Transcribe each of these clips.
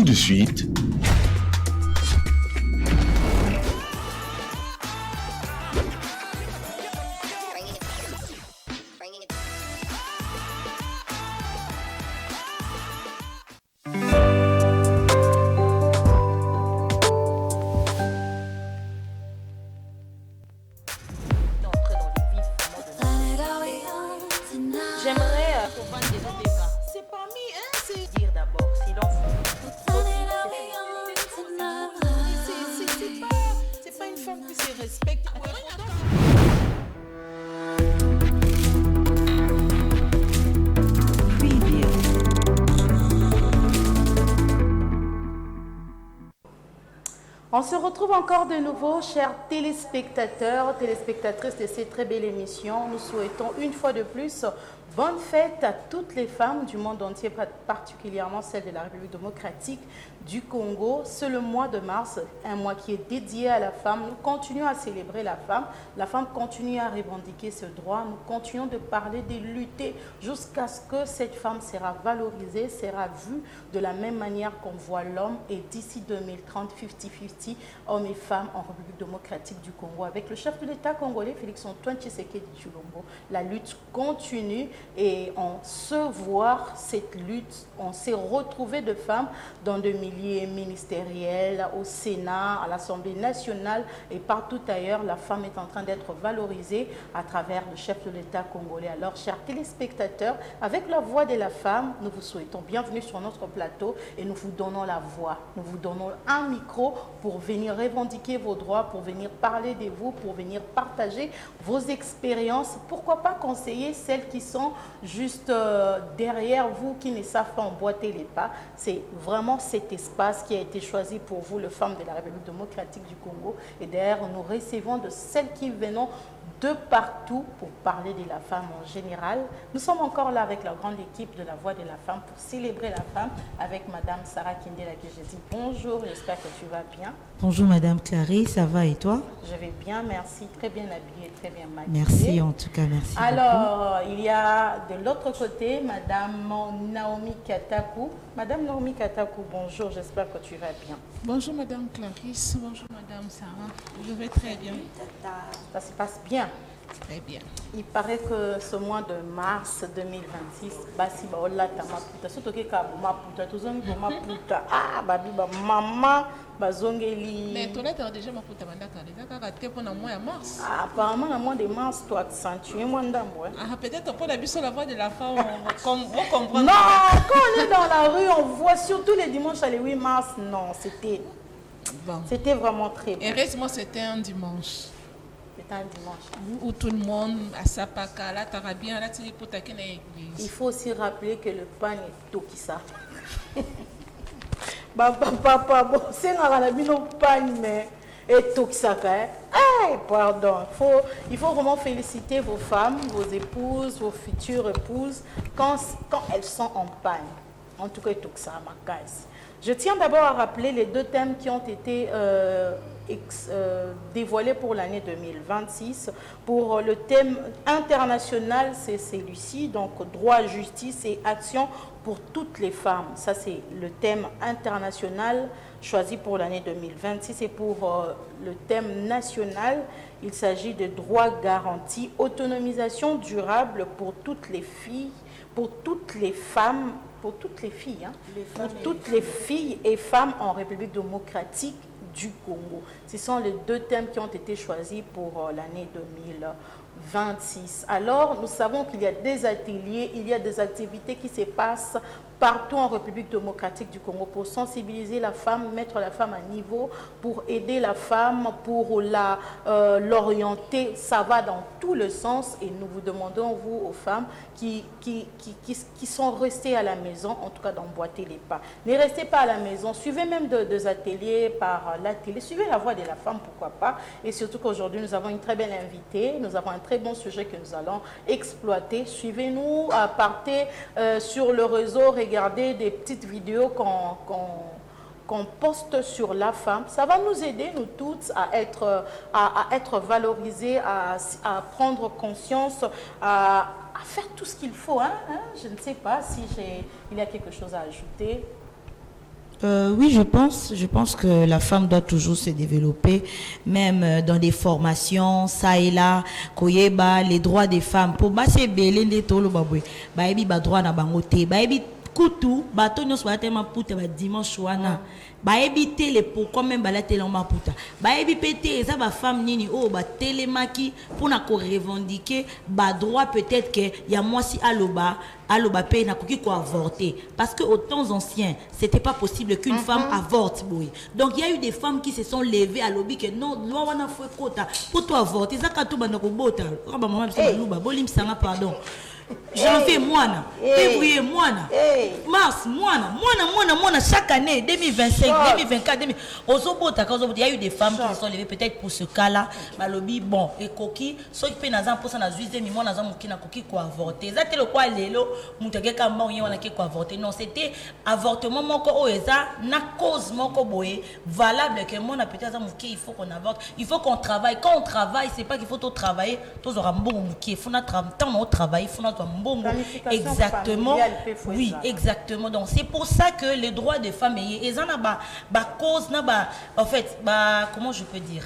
Tout de suite, on se retrouve encore de nouveau, chers téléspectateurs, téléspectatrices de cette très belle émission. Nous souhaitons une fois de plus bonne fête à toutes les femmes du monde entier, particulièrement celles de la République démocratique du Congo. C'est le mois de mars, un mois qui est dédié à la femme. Nous continuons à célébrer la femme. La femme continue à revendiquer ce droit. Nous continuons de parler, de lutter jusqu'à ce que cette femme sera valorisée, sera vue de la même manière qu'on voit l'homme. Et d'ici 2030, 50-50, hommes et femmes en République démocratique du Congo. Avec le chef de l'État congolais, Félix-Antoine Tshisekedi Tshilombo, la lutte continue et on se voit cette lutte. On s'est retrouvé de femmes dans de milieux ministériels, au Sénat, à l'Assemblée nationale et partout ailleurs. La femme est en train d'être valorisée à travers le chef de l'État congolais. Alors, chers téléspectateurs, avec la voix de la femme, nous vous souhaitons bienvenue sur notre plateau et nous vous donnons la voix. Nous vous donnons un micro pour venir revendiquer vos droits, pour venir parler de vous, pour venir partager vos expériences. Pourquoi pas conseiller celles qui sont juste derrière vous, qui ne savent pas emboîter les pas. C'est vraiment cet espace qui a été choisi pour vous, les femmes de la République démocratique du Congo. Et d'ailleurs, nous recevons de celles qui viennent de partout pour parler de la femme en général. Nous sommes encore là avec la grande équipe de la Voix de la Femme pour célébrer la femme avec Madame Sarah Kindela qui je dis bonjour, j'espère que tu vas bien. Bonjour Madame Clarisse, ça va et toi? Je vais bien, merci, très bien habillée, très bien maquillée. Merci en tout cas, merci. Alors, il y a de l'autre côté Madame Naomi Katakou. Madame Naomi Katakou, bonjour, j'espère que tu vas bien. Bonjour Madame Clarisse, bonjour Madame Sarah, je vais très bien. Ça se passe bien. Très bien. Il paraît que ce mois de mars 2026, basi ba ola tamaputa surtout que maputa tozongi ko maputa babi ba mama bazongeli. Mais toi là tu as déjà maputa mandaka déjà kaka te pour na mois de mars. Apparemment le mois de mars tu accentues moi ndambo. Peut-être pour la biso la voix de la femme on comprend. Non, quand on est dans la rue, on voit surtout les dimanches à les 8 mars, non, c'était bon. C'était vraiment très bon. Et récemment c'était un dimanche. Un dimanche. Où tout le monde a sa paka, là, t'as bien, là, tu es pour ta église. Il faut aussi rappeler que le pain est tokisa. Papa, bon, c'est un pain, mais est tokisa, pardon. Il faut vraiment féliciter vos femmes, vos épouses, vos futures épouses, quand elles sont en pain. En tout cas, tokisa, ma case. Je tiens d'abord à rappeler les deux thèmes qui ont été dévoilés pour l'année 2026. Pour le thème international, c'est celui-ci, donc droit, justice et action pour toutes les femmes. Ça, c'est le thème international choisi pour l'année 2026. Et pour le thème national, il s'agit de droits garantis, autonomisation durable pour toutes les filles, pour toutes les femmes, pour toutes les filles, hein, pour toutes les filles et femmes en République démocratique du Congo. Ce sont les deux thèmes qui ont été choisis pour l'année 2026. Alors, nous savons qu'il y a des ateliers, il y a des activités qui se passent partout en République démocratique du Congo pour sensibiliser la femme, mettre la femme à niveau, pour aider la femme, pour l'orienter. Ça va dans tout le sens et nous vous demandons, vous, aux femmes qui sont restées à la maison, en tout cas d'emboîter les pas. Ne restez pas à la maison, suivez même des ateliers par la télé, suivez la voix de la femme, pourquoi pas. Et surtout qu'aujourd'hui, nous avons une très belle invitée, nous avons un très bon sujet que nous allons exploiter. Suivez-nous, partez sur le réseau, regardez des petites vidéos qu'on poste sur la femme. Ça va nous aider, nous toutes, à être valorisées, à prendre conscience, à faire tout ce qu'il faut. Je ne sais pas si il y a quelque chose à ajouter. Oui, je pense que la femme doit toujours se développer, même dans des formations, ça et là, koyeba, les droits des femmes. Pour basser belé de tolo babwe, baebi ba droit na bangote, baebi kutu, bato nyos ba tema puta ba dimanche wana. Baebi télé pour quand même bala télé ma puta. Baebi pété ça ba femme nini oh ba télémaki pour na ko revendiquer ba droit peut-être que y a moi si aloba paye na koki ko avorter parce que aux temps anciens c'était pas possible qu'une femme avorte boy. Donc il y a eu des femmes qui se sont levées à lobby que non loi wana faut kota pour toi avorter ça ka to bana ko bota ba maman biso luba bolim sanga pardon. Janvier moana, février moana, mars moana chaque année 2025, 2024, il y a eu des femmes qui se sont levées peut-être pour ce cas-là, malobi bon et coquille, ceux qui peuvent naza pour ça na juillet mi moana naza mukina coquille quoi avorter. Ça le quoi lelo muteke ka mba on qui quoi avorter. Non, c'était avortement moko o eza na cause moko boye valable que mon peut-être il faut qu'on avorte, il faut qu'on travaille. Quand on travaille, c'est pas qu'il faut tout travailler, tous aura bon muki, il faut na travailler, il faut na bon, exactement. Oui, exactement. Donc c'est pour ça que les droits des femmes et ça n'a cause en fait comment je peux dire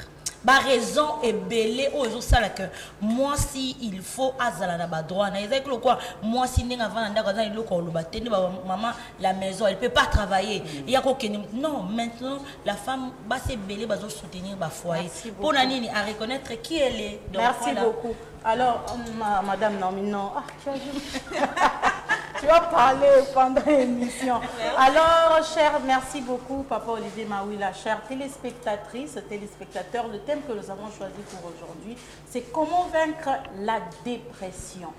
raison est belée au ça là que moi si il faut azala na droit na exact quoi moi si n'est avant ndaka il ko lobaté maman la maison elle peut pas travailler il y a quoi non maintenant la femme va se belée va soutenir ba foyer pour nani à reconnaître qui elle est. Donc, merci voilà. Beaucoup. Alors, Madame Nomino, tu vas parler pendant l'émission. Alors, chère, merci beaucoup, Papa Olivier Mawila, chère téléspectatrice, téléspectateur, le thème que nous avons choisi pour aujourd'hui, c'est comment vaincre la dépression.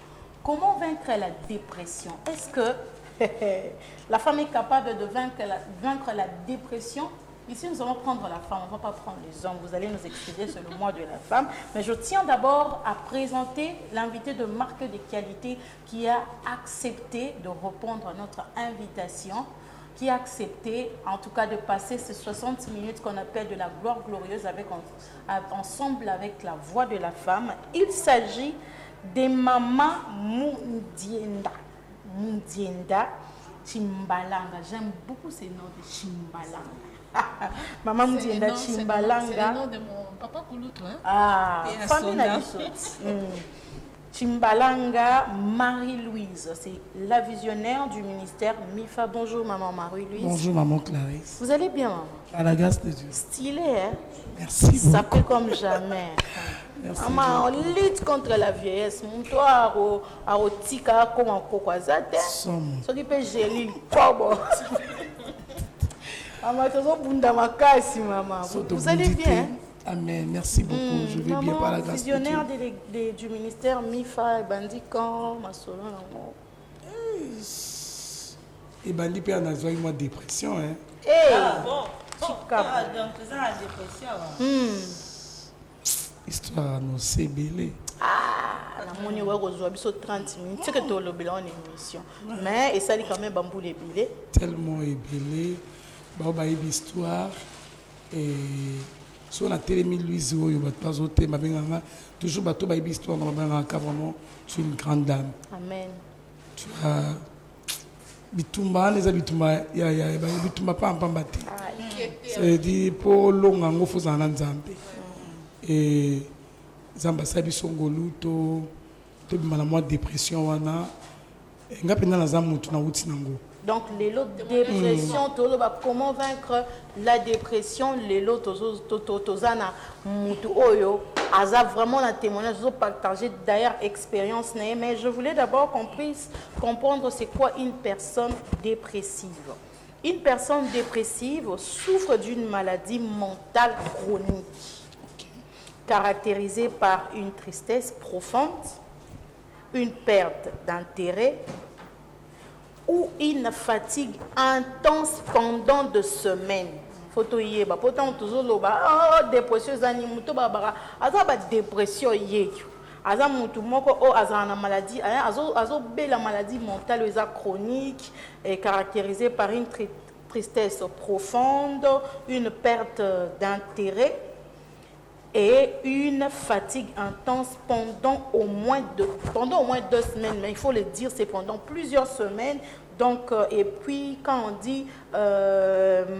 Comment vaincre la dépression? Est-ce que la femme est capable de vaincre la dépression? Ici, nous allons prendre la femme, on ne va pas prendre les hommes. Vous allez nous expliquer sur le mois de la femme. Mais je tiens d'abord à présenter l'invité de marque de qualité qui a accepté de répondre à notre invitation, qui a accepté en tout cas de passer ces 60 minutes qu'on appelle de la gloire glorieuse ensemble avec la voix de la femme. Il s'agit de Maman Mundienda Chimbalanga. J'aime beaucoup ces noms de Chimbalanga. Maman Mundienda Chimbalanga. C'est le nom de mon papa Kouloutou. Hein? Ah, famille Chimbalanga Marie-Louise, c'est la visionnaire du ministère MIFA. Bonjour maman Marie-Louise. Bonjour maman Clarisse. Vous allez bien maman? À la grâce de Dieu. Stylé, hein? Merci beaucoup. Ça fait comme jamais. Merci maman, on lutte contre la vieillesse. Mon toit à Otika comme un cocoazate. Ce qui peut gérer le maman, vous allez bien? Amen, merci beaucoup. Je vais bien par la grâce de Dieu. Visionnaire du ministère MIFA, Bandikan, Masolo. Et Bandi peut en avoir une dépression. Hein? Bon. Donc, ça la dépression. Histoire nous c'est belé. La monnaie ouais reçoit biso 30 minutes. C'est que tu as le bilan en émission. Mais et ça dit quand même bambou les billets. Tellement ébélé. Bah on une histoire et sur la télé 1008 il va pas auter ma benga toujours bateau ba histoire ma benga vraiment tu es une grande dame. Amen. Tu as bitumba les bitumba ya bitumba pas en pambate. C'est dit pour longa ngofo za nzambe. Et zamba sabi songolu to bimala moi dépression wana ngapenda na zamu tuna wuti nango. Donc, les lots de dépression, comment vaincre la dépression, les lots tozana mutu oyo, aza vraiment un témoignage, je partager d'ailleurs expérience, mais je voulais d'abord qu'on puisse comprendre c'est quoi une personne dépressive. Une personne dépressive souffre d'une maladie mentale chronique, caractérisée par une tristesse profonde, une perte d'intérêt, ou une fatigue intense pendant 2 semaines. Photo yeba, pourtant toujours loba, dépression zani muto babara, azaba dépression yeyo. Aza mutu moko o azana maladie, azo be la maladie mentale chronique et caractérisée par une tristesse profonde, une perte d'intérêt et une fatigue intense pendant au moins 2 semaines. Mais il faut le dire, c'est pendant plusieurs semaines, Donc, et puis, quand on dit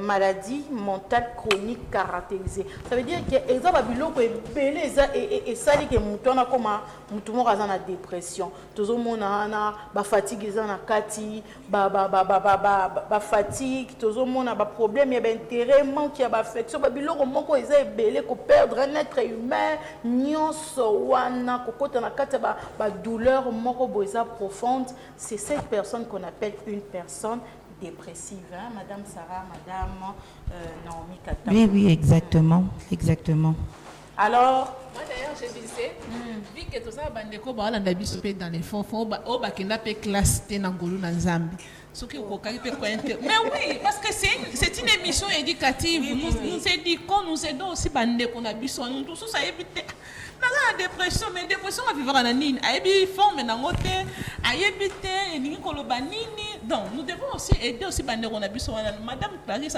maladie mentale chronique caractérisée, ça veut dire que exemple biloko ebele et ça dit que mutona comme mutumo kaza na dépression. Tozo mona na ba fatigue za na kati, ba fatigue, tozo mona ba problème ya ba intérêt, manque ya ba affection, ba biloko moko eza ebele ko perdre un être humain, nyonso wana kokota na kati ba douleur moko boza profonde, c'est cette personne qu'on appelle une personne dépressive, hein? Madame Sarah, Madame Naomi Kata. Oui, oui, exactement, exactement. Alors, moi d'ailleurs je disais, vu que tout ça bandeko ba la ndabiso pe dans les fonds au bakenda pe classe te na ngolu na Nzambe. Ce qui au pe quoi mais oui, parce que c'est une émission éducative. Nous éduquons, nous aidons aussi bandeko na biso, nous tous ça éviter. La dépression, mais dépression va vivre en anine. Aïe, forme na ngote, aïe bité, ni koloba nini. Donc nous devons aussi aider aussi bandeko na biso. Madame Clarisse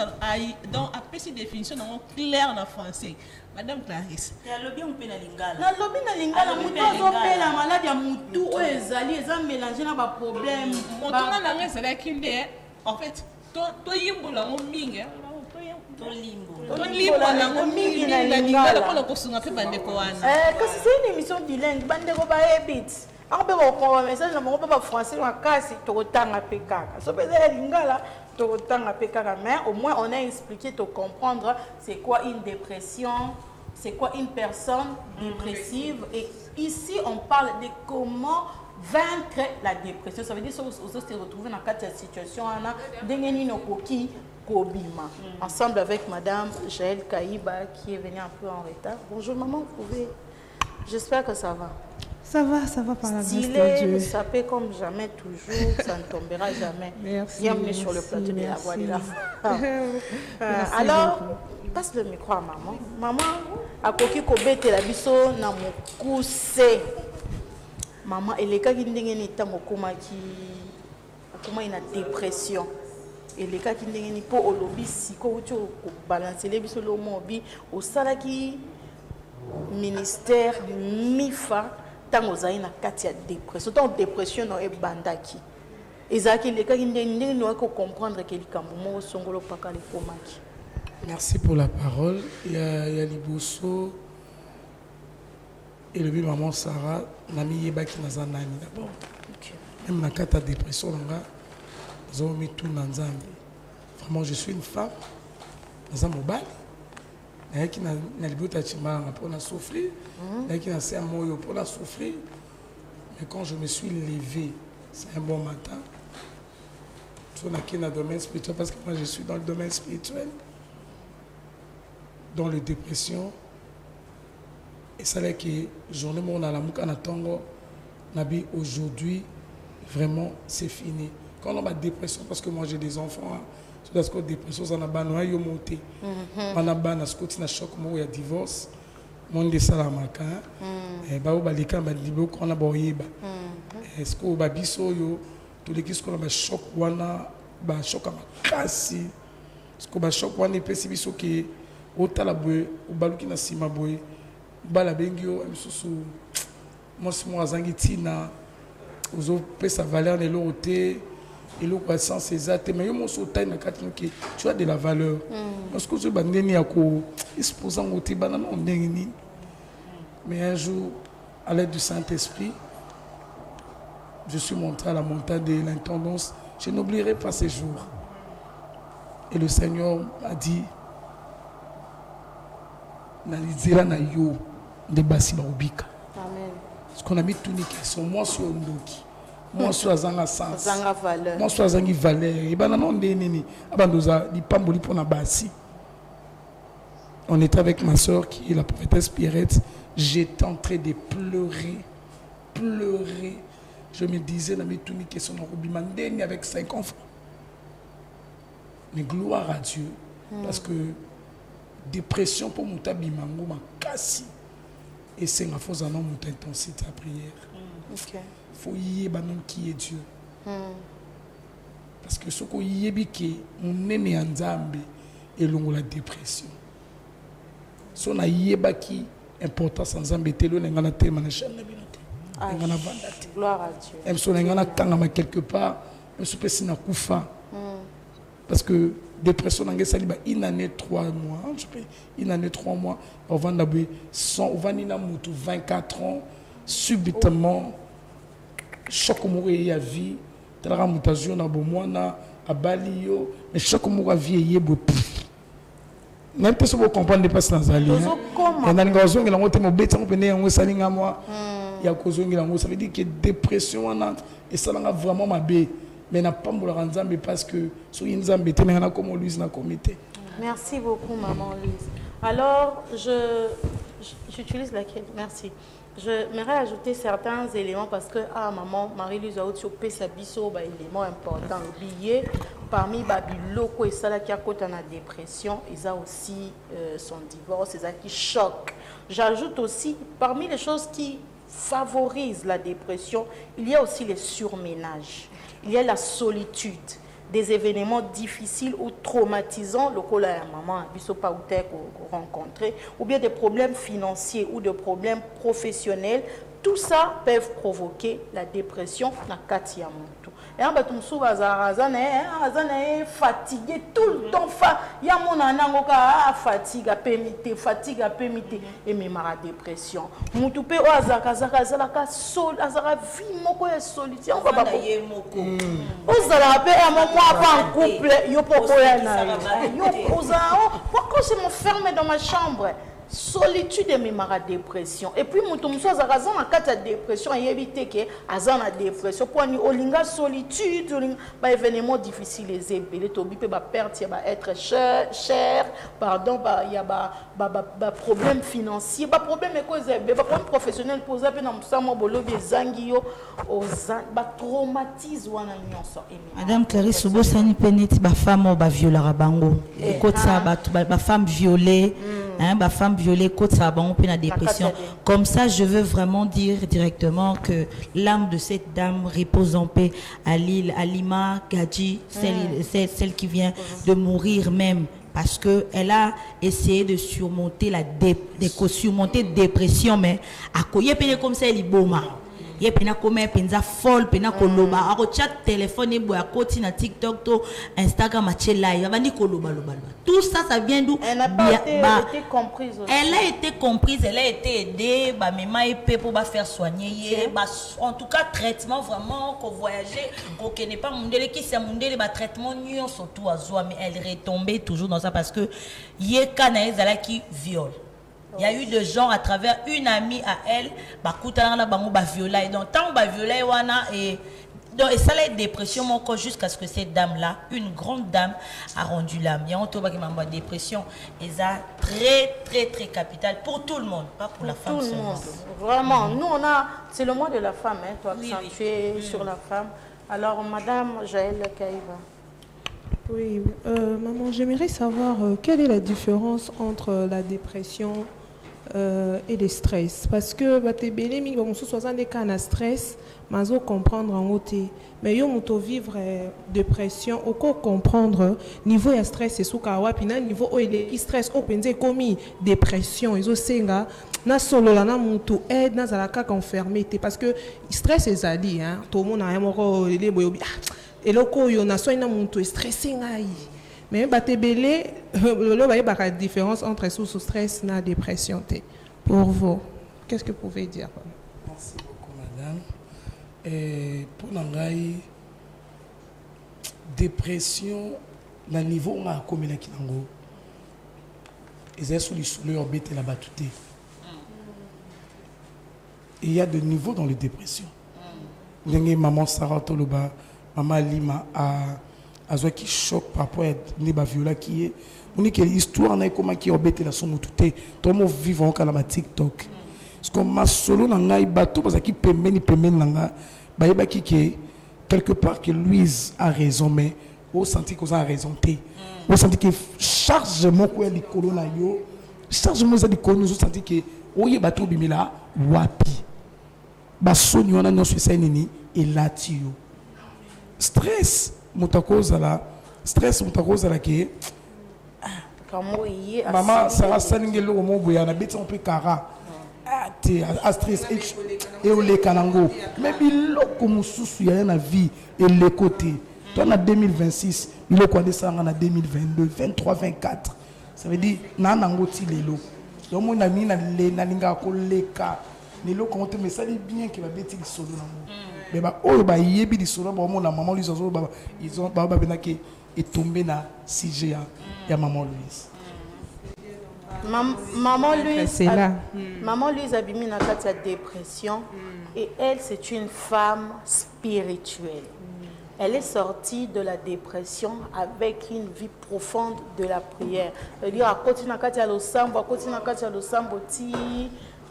donc a fait cette définition dans clair en français. Madame Clarisse. Ya lobi on peut na lingala. Na lobi na lingala, mutu azopela malade ya mutu o ezali eza mélanger na ba problème. Motona na ngesa la kinde en fait to yimbola ngo mingi. Kasi c'est une émission bilingue bandeko ba ebit akobe ko message na moko ba français wa kasi to kotanga pe kaka so peza lingala to kotanga pe kaka mais au moins on a expliqué to comprendre c'est quoi une dépression, c'est quoi une personne dépressive et ici on parle de comment vaincre la dépression. Ça veut dire que vous se retrouvez dans cette situation ensemble avec Madame Jaël Kaïba qui est venue un peu en retard. Bonjour maman, vous pouvez... J'espère que ça va. Ça va par la grâce de Stylé, Dieu. sapé comme jamais, toujours, ça ne tombera jamais. Merci. Bienvenue sur le plateau de la voix de la femme. Alors, passe le micro à maman. Maman, à Koki Kobete la biso na mokuse. Maman, elle est qui ndenge tango koma ina dépression. Elle est qui ndenge po olobi siko uti ko balancer les biso lo mobi au salaki ministère mifa tango zai na kati ya dépression. Donc dépression no e bandaki. Ezaki le qui ndenge no ko comprendre que likambo mo songolo paka le komaki. Merci pour la parole. Il y a Liboso et le maman Sarah, Nami Yebaki Nazanani d'abord. Même dans la dépression, nous avons mis tout dans Nzambe. Vraiment, je suis une femme. Dans un mobile. Il y a qui n'a pas pour la souffrir. Il y a qui n'a pas pour la souffrir. Mais quand je me suis levé, c'est un bon matin. Je suis dans le domaine spirituel parce que moi je suis dans le domaine spirituel. Dans les dépressions. Et ça là que journée mon à la mouka na tongo nabi aujourd'hui vraiment c'est fini. Quand on a dépression parce que moi j'ai des enfants, c'est parce que dépression ça na banwa yo monté. On a ban à scoti na choc moi il y a divorce. Monde de salamaka. Et ba obalika ba libo qu'on a boyeba. Est-ce que ba biso yo tous les qui qu'on a choc wana ba choc makasi. Est-ce que ba choc wana pesi biso ke otala boye obaluki na sima boye. Bala bengio msusu moi azangi tina ozo pesa valeur de l'autre et le croissance exact mais yo mo so taille na kati que tu as de la valeur parce que je bandeni yako exposant oti bana non ndengini mais un jour à l'aide du Saint-Esprit je suis monté à la montagne de l'intendance, je n'oublierai pas ces jours et le Seigneur a dit na lizera na yo de basi ba ubika. Amen. Ce qu'on a mis tout niqué sont moi sur ndoki. Moi sur azanga sens. Zanga valeur. Moi sur azangi valeur. Et ben non de nini. Abandoza di pamboli pour na basi. On était avec ma soeur qui est la prophétesse Pierrette. J'étais en train de pleurer. Je me disais na mis tout niqué son robimandeni avec 5 enfants. Mais gloire à Dieu parce que dépression pour mon tabimango ma kasi et c'est ma fausse en mon intensité à prière. Faut y banon qui est Dieu. Parce que ce qu'on y est biqué on aime Nzambe et l'on la dépression. Si on a y baki importance Nzambe telo n'engana tellement na chaîne na binote. N'engana vandate. Gloire à Dieu. Même si on n'engana kangama quelque part je suis passé na kufa parce que dépression nangé sali ba une année 3 mois je peux une année 3 mois on va d'abord on va ni na mutu 24 ans subitement choc mourir ya vie tala mutation na bomwana abali yo mais choc mourir vie yebo même pas si vous comprenez pas ça nazali et na ngazo ngela ngote mo betsa ngopene yango sali nga moi ya kozongela ngo ça veut dire que dépression wana et ça langa vraiment mabe mais n'a pas mbola nzambe parce que so nzambe te na comme Louise na comité. Merci beaucoup maman Louise. Alors j'utilise laquelle? Merci. Je m'aimerais ajouter certains éléments parce que maman Marie-Louise a aussi sa biso ba élément important le billet parmi babiloko et ça là qui a côté na dépression, ils a aussi son divorce, c'est ça qui choque. J'ajoute aussi parmi les choses qui favorisent la dépression, il y a aussi les surménages. Il y a la solitude, des événements difficiles ou traumatisants, le cas là, maman, rencontré, ou bien des problèmes financiers ou des problèmes professionnels. Tout ça peut provoquer la dépression dans Katia Montou. Et en fait, fatigué tout le temps. Il y a mon anangoka fatigue à permiter, fatigue à permiter et même la dépression. Montou pe o azaka sol azaka vie moko ya solitude. On va pas. Ozala pe un moment avant couple, yo poko ya na. Yo ozala pourquoi je me ferme dans ma chambre? Solitude et même la dépression. Et puis, mon tour, azan a quatre dépression et éviter que azan a dépression. Pour ni olinga solitude, ba événement difficile les ébélés, tobi peut ba perte, ba être cher, pardon, ba y a ba problème financier, ba problème économique, ba problème professionnel pour ça, na msamo bolo bezangi yo, ba traumatise wana nyonso. Madame Clarisse Soubo sani peneti ba femme ba viola bango. Côté ça ba femme violée. Ma femme violée, côte ça, on peut la dépression. Comme ça, je veux vraiment dire directement que l'âme de cette dame repose en paix à l'île, à Lima, Gadji, celle qui vient de mourir même. Parce qu'elle a essayé de surmonter surmonter dépression, mais à quoi comme ça, elle est boma. Il y a comme penza folle pena koloba a chat téléphone et boya koti na TikTok to Instagram a live va ni koloba loba tout ça vient d'où elle n'a pas été comprise aussi. Elle a été comprise, elle a été aidée ba mema épée pour ba faire soigner en tout cas traitement vraiment qu'on voyager qu'on connaît pas mondele qui c'est mondele ba traitement nion surtout à zoa mais elle retombait toujours dans ça parce que yeka na ezala qui viole. Il y a eu des gens à travers une amie à elle, viola et donc tant viola et donc et ça la dépression encore jusqu'à ce que cette dame là, une grande dame a rendu l'âme. Il y a un dépression et ça très capital pour tout le monde, pas pour la femme seulement. Vraiment, nous on a c'est le mois de la femme hein, toi accentué sur la femme. Alors madame Jaël Kaïva. Oui, maman, j'aimerais savoir quelle est la différence entre la dépression et le stress. Parce que on se soit des cas de stress, mais on comprendre en côté. Mais on peut vivre dépression, on peut comprendre niveau de stress et sous kawa puis niveau où il est stress, on peut dire comme dépression, ils ont senga na solo la na mutu aide na zalaka confirmé parce que stress est ali hein, tout le monde a un mot les boyobi. Et là, quand on a soigné mon stressé, mais la différence entre sous stress et la dépression. Pour vous, qu'est-ce que vous pouvez dire? Merci beaucoup, madame. Et pour l'angaï, dépression, le niveau où on a commis la kinango, ils sont sur les orbites là-bas tout. Il y a des niveaux dans les dépressions. Maman Sarah Toloba. Maman Lima a qui choque par rapport à la violence qui est. On dit que l'histoire n'est comment qui obéit la somme tout est. Tout le monde vit encore à TikTok. Parce que ma solo n'a pas bateau parce qu'il peut mener l'anga. Bah il qui quelque part que Louise a raison mais au senti qu'on a raison té. Au senti que chargement quoi les colonna yo chargement ça des colonnes au senti que oye bateau bimila wapi. Ba soni on a non suicide nini et là tio. Stress mutakoza la ke maman Sarah Salingelo mo boya na beti on peut kara stress et les kanango mais biloko mususu ya na vie et les côtés toi na 2026 biloko desanga na 2022 23 24 ça veut dire na nango ti lelo donc moi na mina na linga ko leka lelo compte mais ça dit bien que va beti solo nango mais ba oyo ba yebi di solo ba mo na maman lui zo ba ils ont ba benaki et tombé na CG ya maman Louise. Maman Louise, C'est là. Maman Louise Abimi n'a pas de dépression et elle, c'est une femme spirituelle. Elle est sortie de la dépression avec une vie profonde de la prière. C'est-à-dire, à côté de ti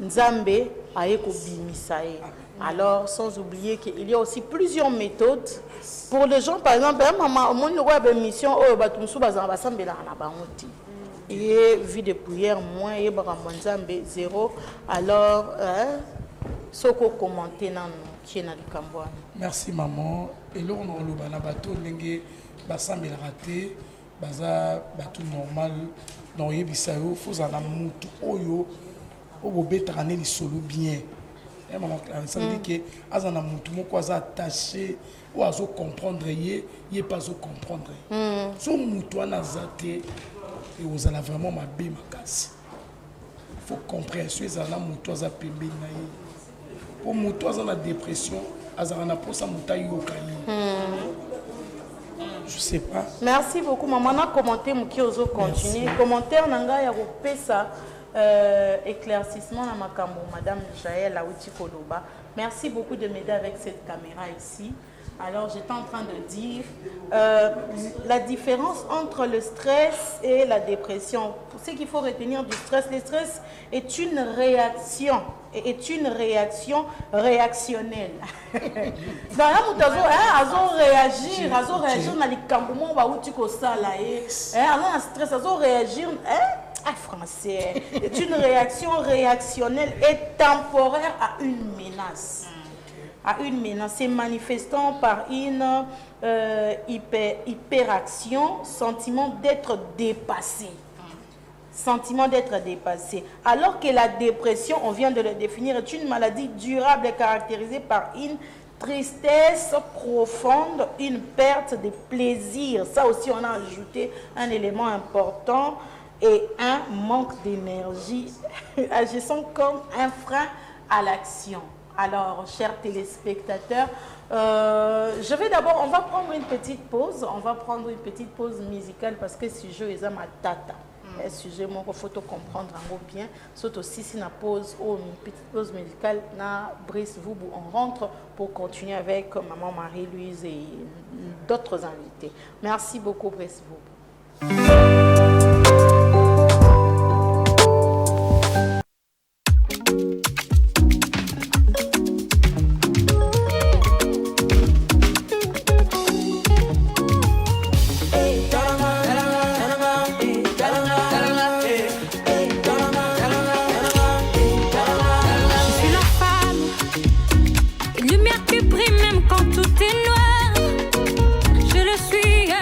Nzambe ayeko bimisae. Alors, sans oublier qu'il y a aussi plusieurs méthodes. Pour les gens, par exemple, maman, mon mission, et vie de prière, moins, et Nzambe, 0. Alors, soko commenter nan qui est dans le Cambodge. Merci maman. Et là on a le banabato ndenge basambela raté baza bato normal dans yebisayo faut za na mutu oyo obobetaka ne lisolo bien. Et maman ça veut dire que azana mutu moko aza attaché ou azo comprendre ye pas zo comprendre. So mutu ana zate et vous allez vraiment mabe makasi. Faut compréhension ezala mutu aza pembeni na ye. Pour mutu aza na dépression azana pour ça muta yokali. Je sais pas. Merci beaucoup maman. On a commenté muki ozo continuer. Commentaire nanga ya kopesa éclaircissement na makambo madame Jaël Awiti Koloba. Merci beaucoup de m'aider avec cette caméra ici. Alors, j'étais en train de dire la différence entre le stress et la dépression. Pour ce qu'il faut retenir du stress, le stress est une réaction réactionnelle. Dans la réagir dans les campements où tu as ça là alors stress réagir français. C'est une réaction réactionnelle et temporaire à une menace. C'est manifestant par une hyperaction, sentiment d'être dépassé. Alors que la dépression, on vient de le définir, est une maladie durable caractérisée par une tristesse profonde, une perte de plaisir. Ça aussi, on a ajouté un élément important et un manque d'énergie, agissant comme un frein à l'action. Alors, chers téléspectateurs, je vais d'abord, on va prendre une petite pause. On va prendre une petite pause musicale parce que ce sujet est ma tata. Un sujet, moi, il faut comprendre bien. Surtout si c'est une pause ou une petite pause musicale, na Brice Voubou, on rentre pour continuer avec maman Marie-Louise et d'autres invités. Merci beaucoup, Brice Voubou. Quand tout est noir, je le suis.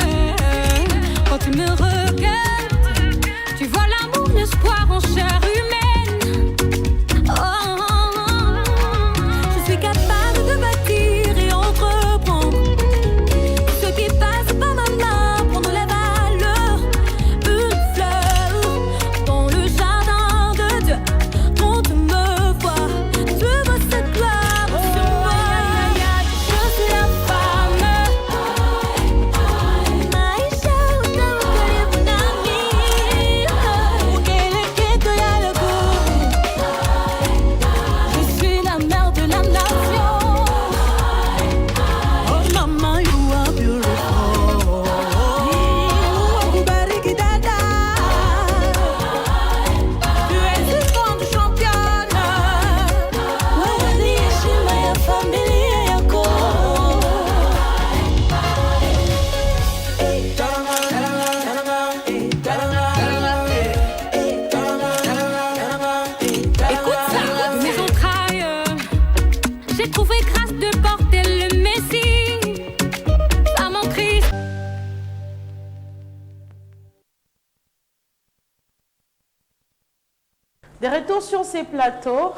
sur ces plateaux.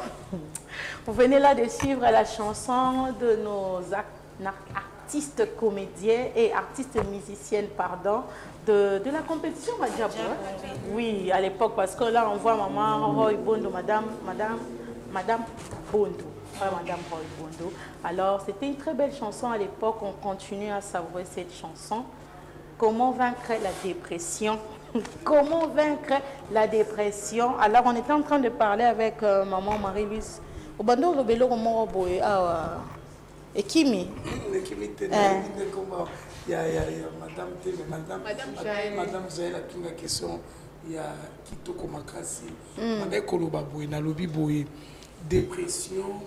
Vous venez là de suivre la chanson de nos artistes comédiens et artistes musiciennes, pardon, de la compétition à Diabo. Oui, à l'époque, parce que là, on voit maman Roy Bondo, madame Bondo. Pas madame Roy Bondo. Alors, c'était une très belle chanson à l'époque. On continue à savourer cette chanson. Comment vaincre la dépression? Comment vaincre la dépression? Alors, on était en train de parler avec maman Marie-Louise. Au bando, le bélo, comment boye et Kimi. Il y a madame Zahel qui a une question. Il y a Kitoko Makasi. Avec Koloba boye, na lobi boye. Dépression,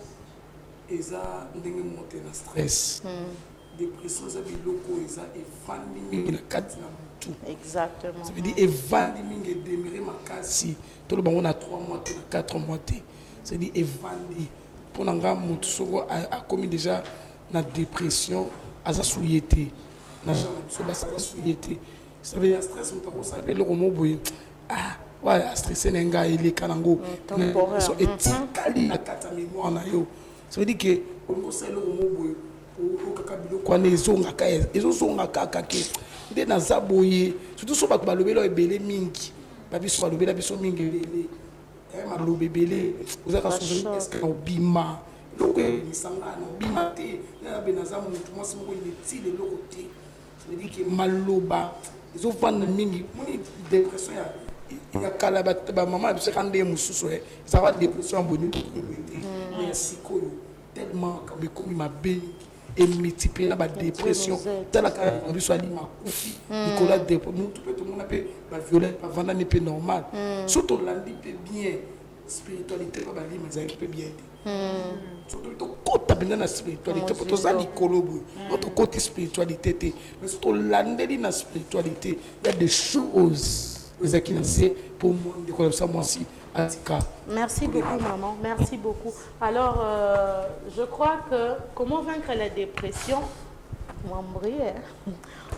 et ça, on est monté dans le stress. Dépression, ça veut dire que ça est famille, la carte tout. Exactement. Ça veut dire évandi et démarrer ma case. Tout le monde a 3 mois, 4 mois. Ça veut dire évandi. Pour nous, on a commis déjà la dépression, à sa souillette. Ça veut dire stress, on a le roman. Ah, ouais, stressé, les gars, il est canango. Temporaire. Et tikali la carte à mémoire. Ça veut dire que on a le roman. Nde naza boye surtout so bato balobela ebele mingi babiso balobela biso mingi ebele maloba ebele ozaka soki eske obima eloko emisangana obima te nabe naza motu mwasi moko inutile eloko te cetadire maloba ezovanda mingi moni dépression ya kala bamama ya biso eka nde mosusu ezaka dépression ya boni te ya sikoyo tellement bekomi mabe et multiplier la dépression dans la carrière on soit ma coufi Nicolas dépression tout le monde appelle la violence pas vendre n'est pas normal surtout l'andi peut bien spiritualité pas bali mais ça peut bien surtout to côté bien la spiritualité pour ça Nicolo notre côté spiritualité mais surtout l'andi na spiritualité il y a des choses qui c'est pour moi de comme ça moi aussi. Merci beaucoup, maman. Merci beaucoup. Alors, je crois que comment vaincre la dépression?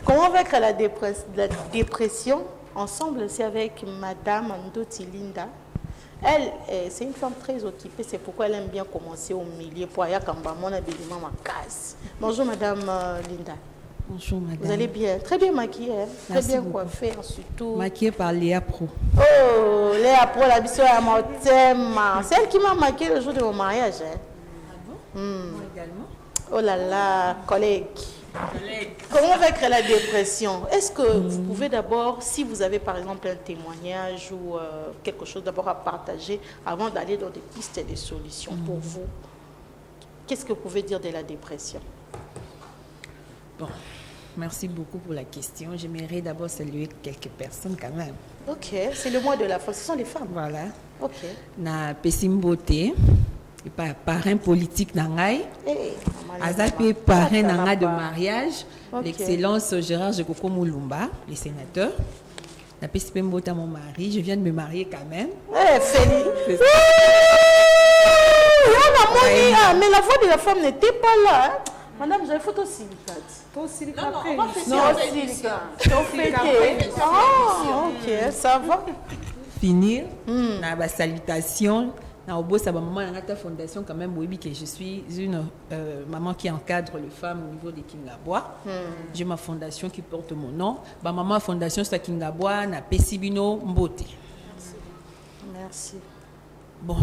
Comment vaincre la dépression? Ensemble, c'est avec Madame Ndoti Linda. Elle, c'est une femme très occupée. C'est pourquoi elle aime bien commencer au milieu. Pour aller à Kambamon, habillement ma case. Bonjour, Madame Linda. Bonjour madame. Vous allez bien? Très bien maquillée, hein? Très Merci bien beaucoup. coiffée, surtout. Maquillée par Léa Pro. Oh, Léa Pro, la biso à mon thème. C'est elle qui m'a maquillée le jour de mon mariage. Hein? Moi également. Oh là là, collègue. Comment vaincre la dépression? Est-ce que vous pouvez d'abord, si vous avez par exemple un témoignage ou quelque chose d'abord à partager avant d'aller dans des pistes et des solutions pour vous, qu'est-ce que vous pouvez dire de la dépression? Bon, merci beaucoup pour la question. J'aimerais d'abord saluer quelques personnes quand même. Ok, c'est le mois de la femme, ce sont les femmes. Voilà. Ok. Na Pessimboté, parrain politique Nangai. Azapi parrain Nangai de mariage. Okay. L'excellence Gérard Jekoko Moulumba, le sénateur. Na Pessimboté mon mari. Je viens de me marier quand même. Eh, Félix. Mais la voix de la femme n'était pas là. Hein? Madame, j'avais photo silicate. Non, on va faire Non, silicate. Ah, ok, ça va. Finir, na ba salutation, na obosa ba maman na ta fondation quand même oui que je suis une maman qui encadre les femmes au niveau de Kingabois. J'ai ma fondation qui porte mon nom. Ba maman fondation sa Kingabois na Pesibino Mbote. Merci. Bon.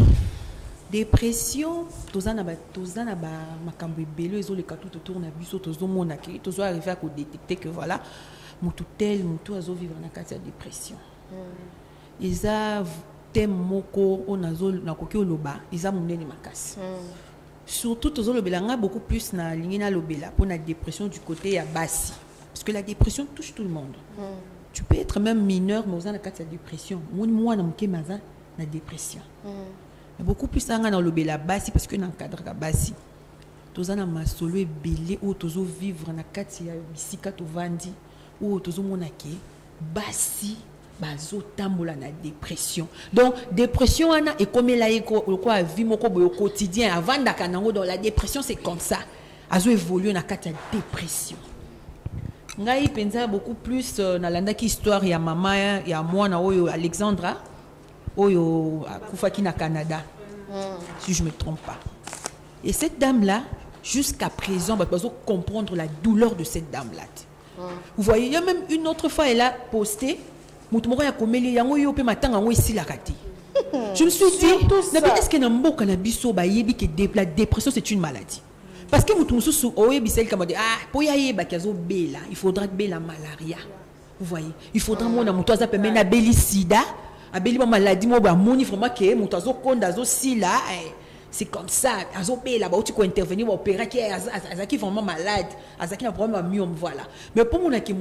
Dépression, tozana ba makambo ebelo ezoleka tout autour na biso tozomona ke tozo arriver à détecter que voilà mutu tel mutu azo vivre na kati ya dépression. Eza thème moko onazo na koki oloba eza munene makasi. Surtout tozolobela nga beaucoup plus na lingina lobela pour la dépression du côté ya basi parce que la dépression touche tout le monde. Tu peux être même mineur mais ozana kati ya dépression. Moi na muke maza na dépression. Beaucoup plus dans le bela basi parce que dans le cadre de basi tous en masolo et belé ou tous vivre na kati ya bisika to vandi ou tous monake basi bazo tambola na dépression. Donc dépression ana et comme la eko quoi vie moko boyo quotidien avant d'akanango dans la dépression c'est comme ça azo évoluer na kati ya dépression. Ngai penza beaucoup plus na landa ki histoire ya mama ya mwana oyo Alexandra. Oyo Koufaki na Canada, si je ne me trompe pas. Et cette dame-là, jusqu'à présent, bah, comprendre la douleur de cette dame-là. Vous voyez, il y a même une autre fois, elle a posté, je me suis dit, est-ce que la dépression c'est une maladie? Parce que il faudra que la malaria. Vous voyez, il faudra que sida, la maladie, c'est comme ça. Tu peux intervenir, opérer qui est vraiment malade, qui a vraiment mieux, voilà. Mais pour moi, qui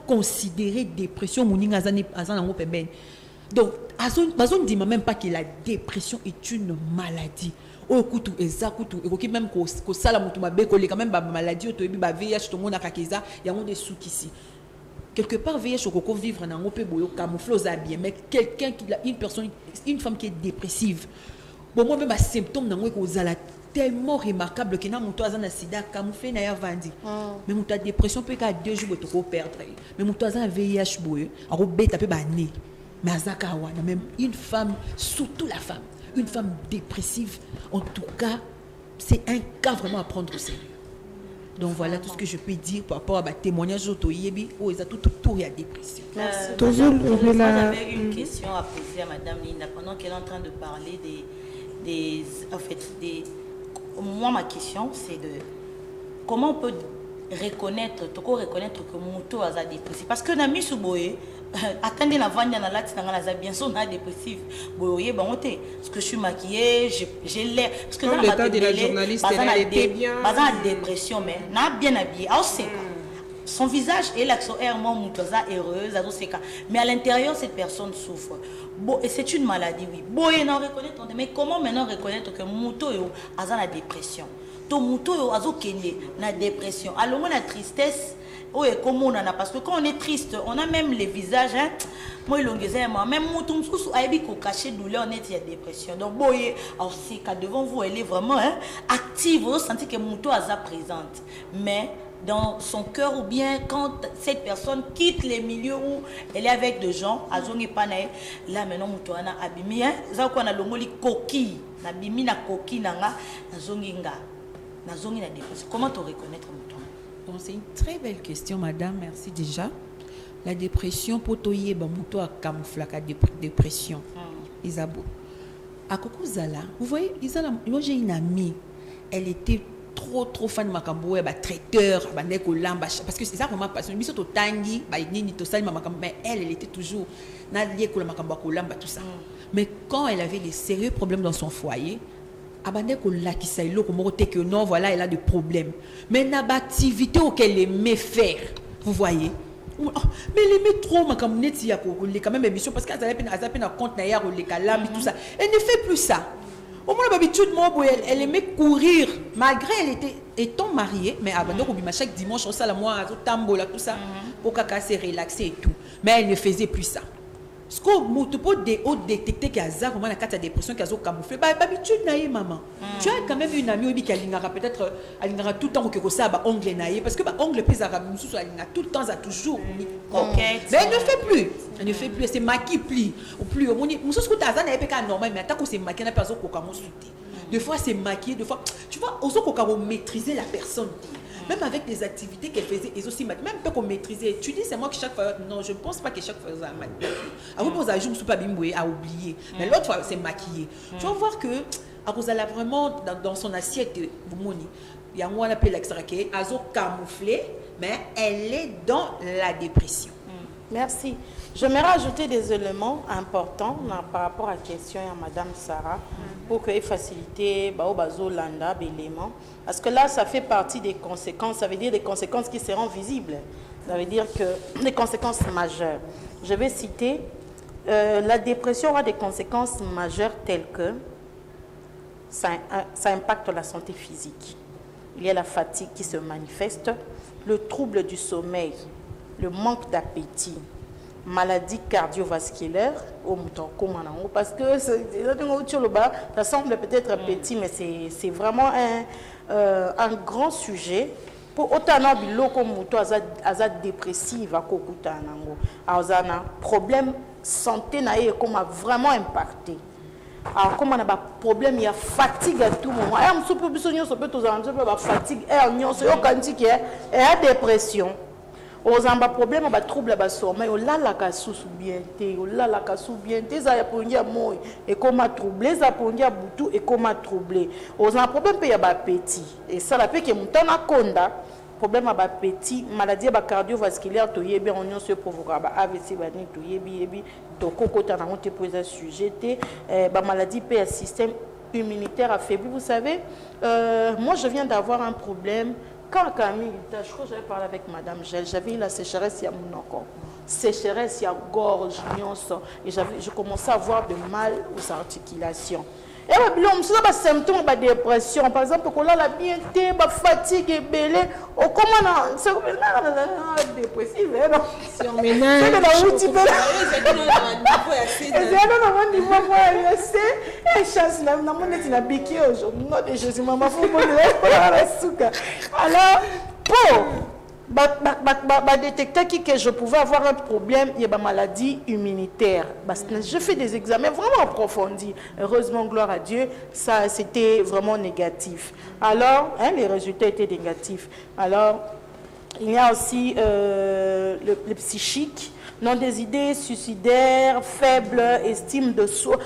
considérer dépression, donc, on ne dit même pas que la dépression est une maladie. Au kutu ezakutu et même ko sala mutu mabe ko quand même maladie to ba VIH to mona kakeza ya des sous ici. Quelque part VIH ko vivre na ngope boyo camouflage bien, mais quelqu'un qui une femme qui est dépressive. Bon moi même symptômes na ngwe ko zala tellement remarquable que na mutu azana sida camouflé na ya vandi. Mais mutu dépression peut ka 2 jours to ko perdre. Mais mutu azana VIH boyo a ko beta pe ba né. Mais azaka wana même une femme, surtout la femme, une femme dépressive, en tout cas, c'est un cas vraiment à prendre au sérieux. Donc voilà tout ce que je peux dire par rapport à ma témoignage autoyebi où ils ont tout autour il y a dépression. Merci. J'avais une question à poser à Madame Linda pendant qu'elle est en train de parler moi ma question c'est de comment on peut reconnaître que moto a dépressif parce que na misu boye attendez la vendre na lati na bien son na dépressif boye ba monter parce que je suis maquillée j'ai l'air parce que dans l'état de la journaliste elle était bien pas en dépression mais na bien habillée son visage et l'accent est heureuse mais à l'intérieur cette personne souffre et c'est une maladie oui boye non reconnaître mais comment maintenant reconnaître que moto a la dépression to moto azo kenye na dépression alors on a tristesse comment on a parce que quand on est triste on a même les visages hein moi même moto msusu aibi ko cacher douleur net il y a dépression donc boye alors c'est qu'à devant vous elle est vraiment hein, active vous sentez que moto aza présente mais dans son cœur ou bien quand cette personne quitte les milieux où elle est avec des gens azongi panae là maintenant moto ana abimi hein ça quoi na longoli coquille na bimi na coquille nanga azongi nga nazongi na dépression comment te reconnaître moto? Bon, c'est une très belle question madame, merci déjà. La dépression pour toyer ba moto a camouflage à dépression. Isabo. À Kokuzala, vous voyez Isala, moi j'ai une amie, elle était trop fan de makambo ba traiteur ba ndeko lamba parce que c'est ça vraiment passion biso to tangi ba nini to sali makambo mais elle était toujours na lié ko makambo ko lamba tout ça. Mais quand elle avait des sérieux problèmes dans son foyer abandé ko lakisa iloko moko te que non voilà elle a des problèmes mais na ba activité auquel elle aimait faire vous voyez mais elle aimait trop makambo neti ya ko le quand même émission parce qu'elle avait un compte na ya le kalambi tout ça elle ne fait plus ça. Au moins l'habitude elle aimait courir malgré elle était étant mariée mais avant de courir chaque dimanche on s'allait moi à tambola tout ça pour qu'elle se relaxer et tout mais elle ne faisait plus ça. Ce que tu peux détecter qu'il y a vraiment la carte de dépression qui a camouflé bah habitude naïe maman tu as quand même une amie qui a peut-être elle tout le temps que ça bah ongle naïe parce que bah ongle plus arabe tout le temps a toujours mais elle ne fait plus c'est maquille pli au plus au moins nous ce que tu as pas normal mais tant que c'est maquillé la personne qu'on des fois c'est maquillé des fois tu vois aussi qu'on maîtriser la personne. Même avec les activités qu'elle faisait, et aussi même peu qu'on maîtrisait. Tu dis, c'est moi qui chaque fois, non, je ne pense pas que chaque fois, à vous poser à jour, pas bimboé, à oublier. Mais l'autre fois, c'est maquillé. Tu vas voir que, à cause elle a vraiment dans son assiette, il y a moi, on appelle l'extraqué, elle a camouflé, mais elle est dans la dépression. Merci. J'aimerais ajouter des éléments importants par rapport à la question à Madame Sarah pour que faciliter landa éléments parce que là ça fait partie des conséquences, ça veut dire des conséquences qui seront visibles, ça veut dire que des conséquences majeures. Je vais citer la dépression aura des conséquences majeures telles que ça impacte la santé physique. Il y a la fatigue qui se manifeste, le trouble du sommeil, le manque d'appétit, maladie cardiovasculaire parce que ça semble peut-être petit mais c'est vraiment un grand sujet pour autant biloko moto aza dépressive akokuta nango azana problème santé na ye comme vraiment impacté. Alors comme on a des problèmes, il y a fatigue à tout moment. Et on peut fatigue, et on a dépression. Aux amba problème ba trouble ba sommeil, o la la ka sous bien té, o la la ka sous bien té za ya pongia moi et comme troublé za pongia butu et comme troublé. Aux amba problème pe ya ba petit. Et ça la fait que mutana konda problème ba petit, maladie ba cardiovasculaire to yebi on se provoquera ba AVC ba ni to yebi to kokota na honte pour ça sujet ba maladie pe ya système immunitaire affaibli. Vous savez, moi je viens d'avoir un problème. Quand Camille, je crois que j'avais parlé avec Madame Gel, j'avais eu la sécheresse, il y a mon encore. Sécheresse, il y a gorge, et je commençais à avoir de mal aux articulations. Et puis, on a des symptômes de dépression. Par exemple, quand on a la bien fatigue et belé, on commence c'est comme dépressif. Si on ménage, c'est alors, pour détecter que je pouvais avoir un problème, il y a une maladie immunitaire. Je fais des examens vraiment approfondis. Heureusement, gloire à Dieu, ça c'était vraiment négatif. Alors, les résultats étaient négatifs. Alors, il y a aussi le psychique. Non, des idées suicidaires, faible estime de soi,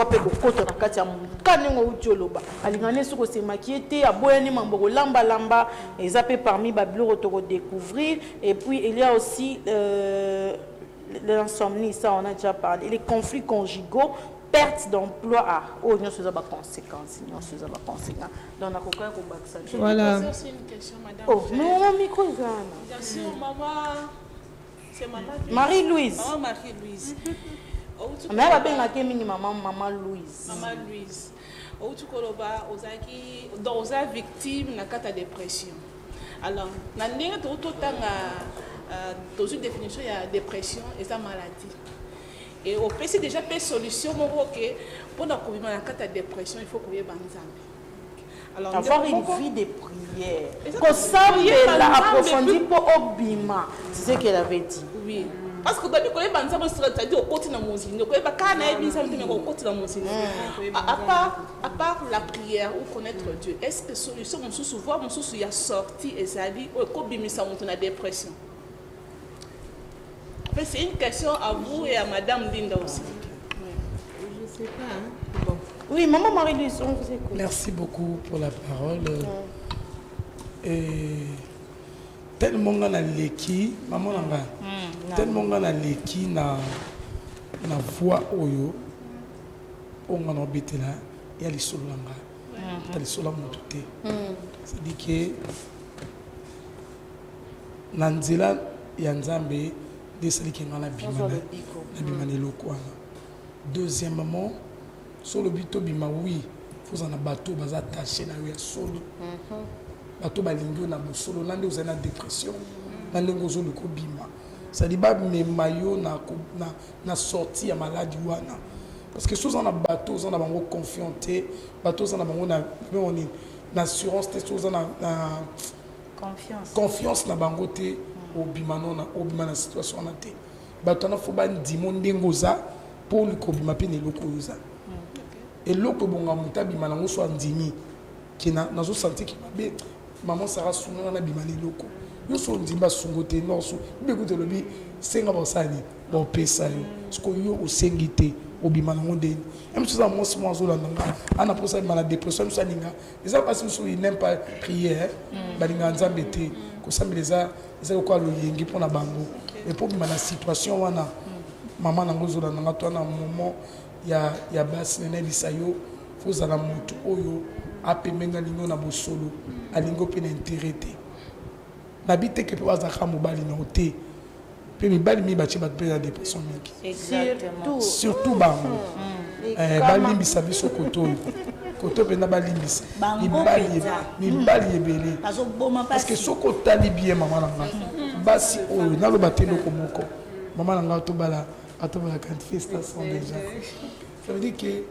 peut beaucoup na kati ya kanengo utioloba. Alingane suko se maquiété, aboyani mamboko lamba lamba, et zappé parmi bablo rotoro découvrir. Et puis il y a aussi l'insomnie, ça on a déjà parlé, les conflits conjugaux, perte d'emploi à oh non c'est pas conséquence, non c'est pas conséquence. Dans la coca ko baksa. Voilà. C'est une question madame. Oh, non micro Bien sûr maman. C'est Marie-Louise. Maman Marie-Louise. Mais elle a bien été maman Louise. Maman Louise. Au tout koloba ozaki dans sa victime na kata dépression. Alors, na ndenge to tanga dans une définition il y a dépression et sa maladie. Et au PC déjà pas solution mon OK pour na kobima na kata dépression il faut qu'on y banzambe. Alors, avoir une vie de prière. Comme ça, elle a approfondi pour Obima. C'est ce qu'elle avait dit. Oui. Parce que quand on est dans le c'est-à-dire au côté de la musique, on est au côté de la musique. À part la prière ou connaître Dieu, est-ce que solution, mon sous voir mon sous il a sorti et ça dit, oh, quand ça monte la dépression. C'est une question à vous et à Madame Linda aussi. Je ne sais pas. Hein. Bon. Oui, maman Marie-Louise, on vous écoute. Merci beaucoup pour la parole. Et tellement on a l'équipe, maman tellement on a l'équipe na voix oyo, on a embêté là, il y a les solanga, il y a les solanga montés. C'est-à-dire que nanzela yanzambe desali kengana bimana lokwana. Deuxièmement, sur le but bima oui, faut en bateau bas attaché na yo solo. Bateau balingo na solo nande vous na dépression, nande ngozo le ko bima. Ça dit ba me mayo na sortie à maladie wana. Parce que sous en bateau, on a bango confianté, bateau on a bango na assurance, sous en confiance na bango te au bima na situation na te. Bateau na faut ba ndimo ndengoza pour le ko bima pe ne lokoza. Et l'autre bon amuta bima nango so ndimi ki na zo sentir ki mabe maman Sarah sunga na bima ni loko yo so ndimba sungote no so be ko te lobi senga ba sani ba pesa yo sko yo o sengite o bima nango de même si ça moi so zo la nanga ana posa ma dépression so ninga les pas so il n'aime pas prier ba ninga nzambe te ko sambeleza eza ko alo yengi pona bango et pour bima na situation wana maman nango zo la nanga to na moment ya basi nene bisayo faut ala moto oyo apemenga lingo na bosolo alingo pe na intérêt na bite ke pe bazaka mobali na ote pe mibali mi bachi bat pe na dépression mingi Exactement. Surtout bango balimbisa biso koto pe na balimbisa mibali ebele parce que soko tali bien maman nanga basi oyo naloba te loko moko maman nanga to bala manifestation déjà. Ça veut dire que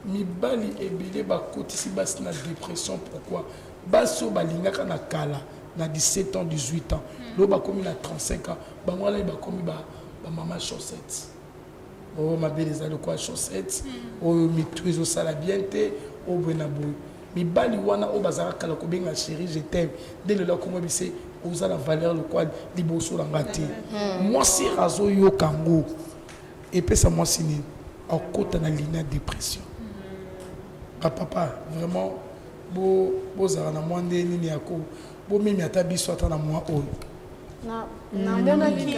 mibali ebele bakotisi basi na dépression. Pourquoi? Baso balingaka na kala na 17 ans 18 ans. Lo bakomi na 35 ans. Bangwala bakomi maman chaussette. Oh, ma belle, les quoi chaussette. Oh, maîtrise au salabiente. Oh, benabou. Mi bali wana o bazara kala ko benga chérie je t'aime. Dès le là comment c'est osa la valeur le quoi liboso la ngati. Moi si razo yo kango. Et puis ça moi sini. En côté na ligne dépression. Papa vraiment bo zara na mwande nini yako. Bo mimi ata biso ata na moi oyo. Na mona ki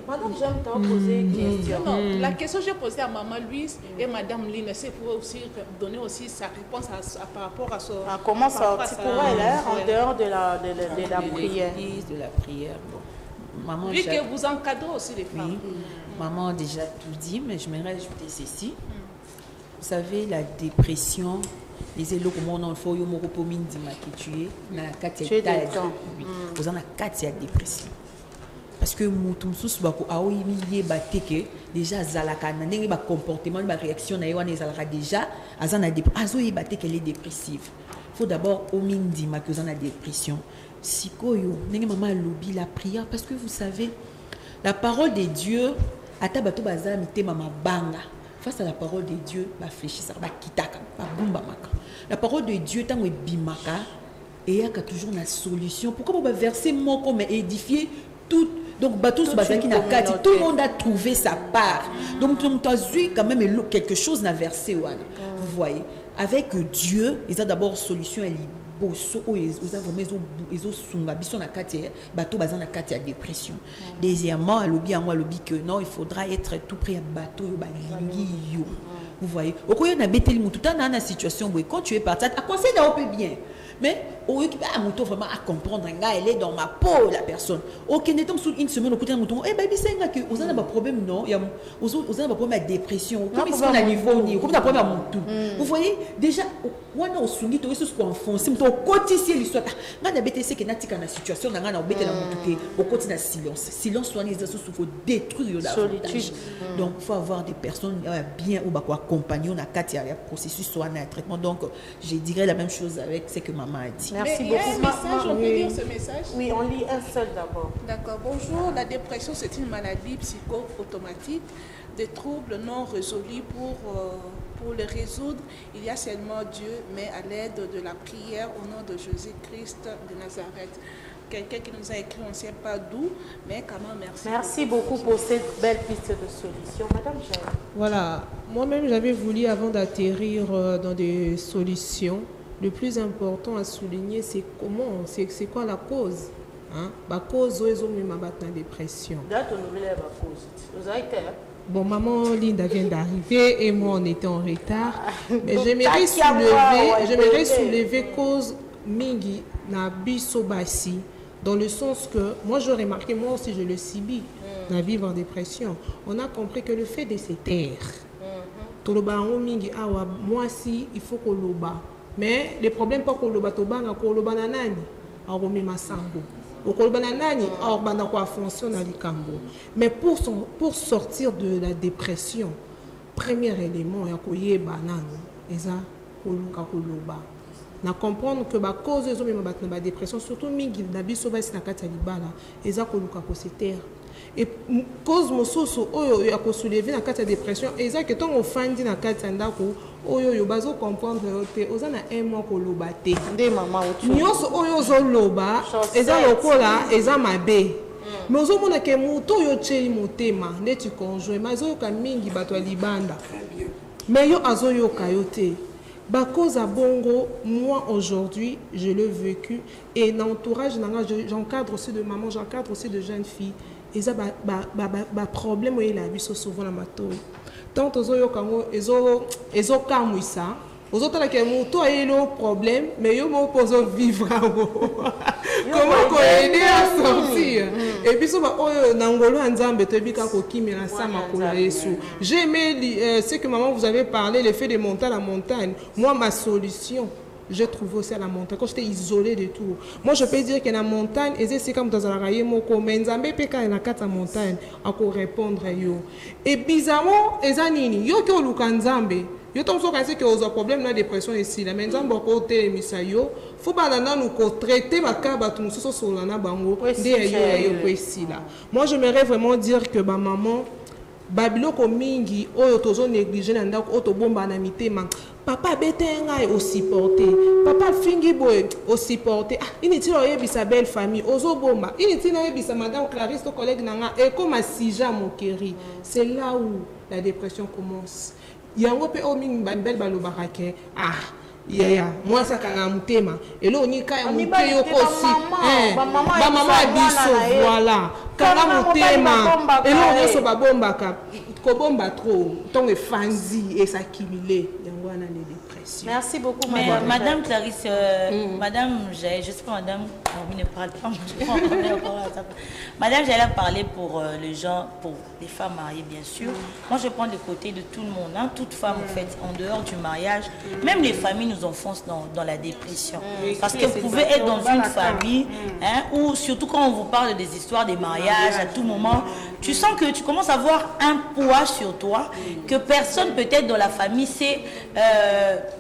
madame, j'aime t'en poser une question. Non, la question que j'ai posée à maman Louise et madame Lina, c'est pour aussi donner aussi sa réponse par rapport à ce... Comment sortir pour elle, en dehors de la prière. De la prière. Bon. Maman, Vu que vous encadrez aussi les femmes. Oui. Maman a déjà tout dit, mais je m'aimerais ajouter ceci. Vous savez, la dépression, les élots comme on en fait, il y a un peu de tuer. Tu es dedans. Vous en avez 4 dépression. Parce que mutum sus bako aoyi miye bateke déjà zalaka na ndenge ba comportement ba réaction na yewana zalaka déjà azana azoyi bateke les dépressive. Faut d'abord omindi ma que zana dépression. Sikoyo ndenge maman lobi la prière parce que vous savez la parole de Dieu ata bato bazala mitema mabanga face à la parole de Dieu ba fléchissa ba kitaka ba bumba maka. La parole de Dieu tango bimaka et il y a toujours une solution. Pourquoi on va verser moko mais édifier tout. Donc, tout le monde a trouvé sa part. Donc, on a vu quand même quelque chose à verser. Vous voyez, avec Dieu, il y a d'abord solution. Dépression. Deuxièmement, que non, il faudra être tout près à bateau. Vous voyez, au cas où on a bêté le tout dans une situation où quand tu es parti, à conseil d'un peu bien. Mais au lieu de vraiment à comprendre, elle est dans ma peau, la personne. Ok, nous sommes sous une semaine au côté de mouton. Eh ben, c'est que vous avez un problème, non? Vous avez un problème de dépression. Comme ils sont à niveau, comme un problème à mouton. Vous voyez, déjà, on a soumis tout ce qu'on enfonce. On continue l'histoire. On a bêté c'est que n'a pas la situation, on a bêté la mouton. On continue le silence. Silence, soit les assos, il faut détruire la solitude. Donc, il faut avoir des personnes bien ou accompagner. On a 4 processus, soit un traitement. Donc, je dirais la même chose avec ce que maman a dit. Merci beaucoup. Il y a un message, on peut lire ce message? Oui, on lit un seul d'abord. D'accord. Bonjour, la dépression, c'est une maladie psycho-automatique, des troubles non résolus. Pour les résoudre, il y a seulement Dieu, mais à l'aide de la prière au nom de Jésus-Christ de Nazareth. Quelqu'un qui nous a écrit, on ne sait pas d'où, mais quand même, merci. Merci beaucoup pour cette belle piste de solution. Madame Jeanne. Voilà, moi-même j'avais voulu, avant d'atterrir dans des solutions, le plus important à souligner, c'est comment, c'est quoi la cause. La cause, c'est la dépression. Bon, maman Linda vient d'arriver et moi on était en retard. Mais j'aimerais soulever cause mingi na biso basi, dans le sens que moi j'ai remarqué, moi aussi je le subis, na vivre en dépression. On a compris que le fait de se taire, moi aussi il faut qu'on loba. Mais le problème pas qu'on loba tobanga qu'on loba na nani, arome masango. Mais pour sortir de la dépression, premier élément, il y a na comprendre que la cause de la dépression, surtout mingi na biso basi na kati ya libala, eza koluka ko se taire. Et cause mosusu oyo ya ko soulever na kati ya dépression, eza que ton ofandi na kati ya ndako oyo yo bazo comprendre te oza na un mois ko loba te. Nde mama otu. Nyonso oyo zo loba eza lokola eza mabe. Mais ozo mona ke muto yo tsheli motema neti conjoint mazo yo ka mingi bato ya libanda. Mais yo azo yo kayote. Bah, cause à bongo, moi aujourd'hui, je l'ai vécu. Et dans l'entourage, j'encadre aussi de maman, j'encadre aussi de jeunes filles. Et ça, problème, il a vu souvent la mato. Tant aux autres, ils ont calmé ça. Aux autres, il y a un problème, mais ils ont posé vivre. Comment aider à sortir? Et puis, j'ai aimé ce que maman vous avez parlé, le fait de monter à la montagne. Moi, ma solution, j'ai trouvé aussi à la montagne. Quand j'étais isolée de tout. Moi, je peux dire que la montagne, c'est comme dans la raie, mais Nzambe peut quand il a la montagne, à répondre. Et bizarrement, Ezanini, yo ki oluka Nzambe. yo to so kasi que aux problème na dépression ici la maintenant boko telemisa yo faut ba na nous ko traiter ba ka ba tout so so na bango nde yo kwesi là. Moi j'aimerais vraiment dire que ba maman babiloko mingi oyo tozo négliger na ndako oto bomba na mitema papa betenga o supporter papa fingi boy o supporter initi o yebisa belle famille ozo bomba initi na yebisa madame Clarisse to collègue nanga et comme Sija Mokeri. C'est là où la dépression commence. Yango pe o mingi belle balobaka ke moi ça kanga mutema elo nika ya muteyo aussi ba maman biso voilà kanga mutema elo nyoso babombaka ko bomba trop ton efanzi et s'accumuler yango ana les dépressions. Merci beaucoup madame Clarisse madame je sais pas madame on ne parle pas madame j'allais parler pour les gens pour les femmes mariées bien sûr. Moi je prends le côté de tout le monde hein, toute femme en fait en dehors du mariage même les familles nous enfoncent dans la dépression parce que vous pouvez être dans une famille hein, ou surtout quand on vous parle des histoires des mariages à tout moment tu sens que tu commences à avoir un poids sur toi que personne peut-être dans la famille sait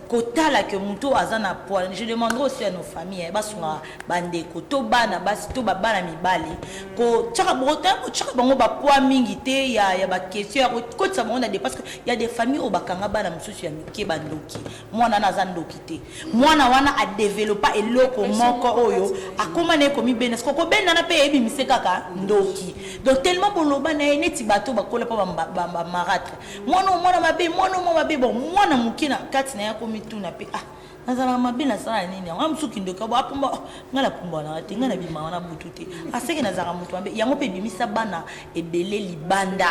kotala que muto azana poids. Je demanderai aussi à nos familles basunga bande koto bana basi to babana mibali ko tchaka brotin ko tchaka bango ba poids mingi te ya ba question ko tsa bango na parce que il y a des familles au bakanga bana msusu ya mike bandoki mwana naza ndoki te mwana wana a développer eloko moko oyo akoma ne komi benes ko benda na pe ebi misekaka ndoki donc tellement boloba na neti bato bakola pa ba maratre mwana mabe bon mwana mukina kati na yako mituna pe nazala mabe na sala nini nga msuki ndoka bo apumba ngala pumba na te ngala bima wana butute aseke nazala mutu mabe yango pe bimisa bana ebele libanda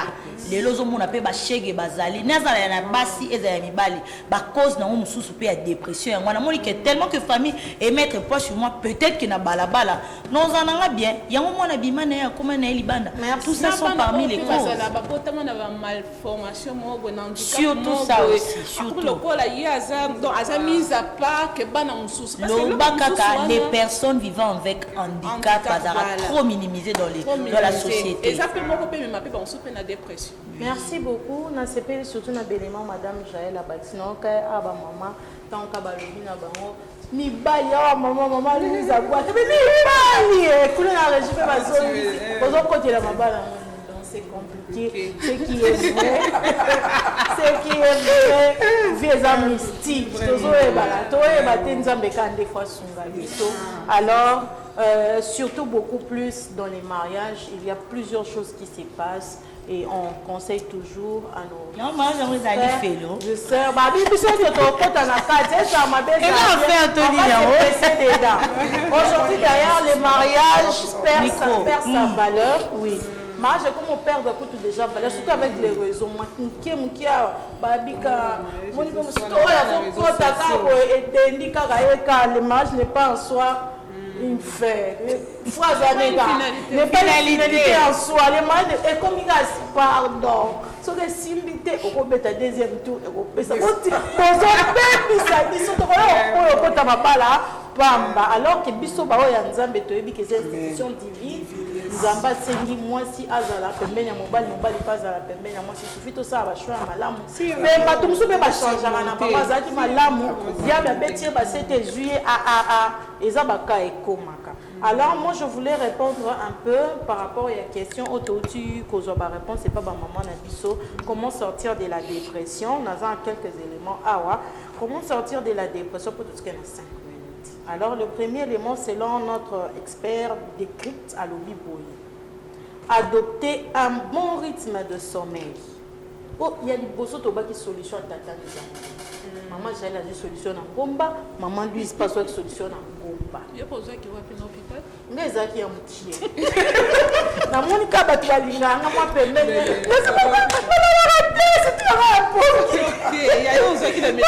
lelo zo mona pe ba shege bazali nazala ya na basi eza ya mibali ba cause na mususu pe ya dépression yango na moni que tellement que famille et mettre poids sur moi peut-être que na balabala non zananga bien yango mona bima na ya koma na libanda tout ça sont parmi les causes bazala ba botama na ba malformation mo bona handicap surtout ça aussi surtout le ko la yaza donc aza mise à pas que bana mususu parce que les personnes vivant avec handicap sont trop minimisées dans la société. Et ça peut beaucoup me m'appeler on souffre de dépression. Merci beaucoup. Na CP surtout na bélément madame Jaël Abatino ka aba maman tant ka balobi na bango mi baya maman lui za boîte mais mi bali kule na régime bazo bozo côté la mabala c'est compliqué. Ce qui est vrai, vieux amis mystique. Alors, surtout beaucoup plus dans les mariages, il y a plusieurs choses qui se passent. Et on conseille toujours à nos... Non, moi, j'aimerais aller faire l'eau. Je sais. Aujourd'hui, d'ailleurs, le mariage perd sa valeur. Oui. Moi, j'ai comme on perd beaucoup déjà, surtout avec les réseaux. Moi, le mariage n'est pas en soi une fait. N'est pas une finalité en soi. Le mariage est comme il a pardon. So que simbité au beta deuxième tour alors que biso ba ya nzambe to yebi que c'est une institution divine nzamba sengi mwasi azala pembeni ya mobali pa azala pembeni ya mwasi suffit to ça ba choix malamu mais ba tumso be ba changer na papa zaki malamu ya ba betie ba 7 juillet eza ba ka ekomaka. Alors moi je voulais répondre un peu par rapport à la question autotu que ba réponse c'est pas ba maman na biso comment sortir de la dépression. Nous avons quelques éléments comment sortir de la dépression pour tout ce qui est 5 minutes. Alors le premier élément selon notre expert décrypte à l'Obiboy, adopter un bon rythme de sommeil. Oh, il y a des bosses qui solution à tata. Maman j'ai la solution à bomba, maman lui il passe avec solution à bomba. Il y a pas besoin qu'il va faire l'hôpital. Mais ça qui est un petit. Na monika batu balinga nga moi pembeni. Laisse pas c'est tu vas pour. Il y a eu ceux qui le mettent.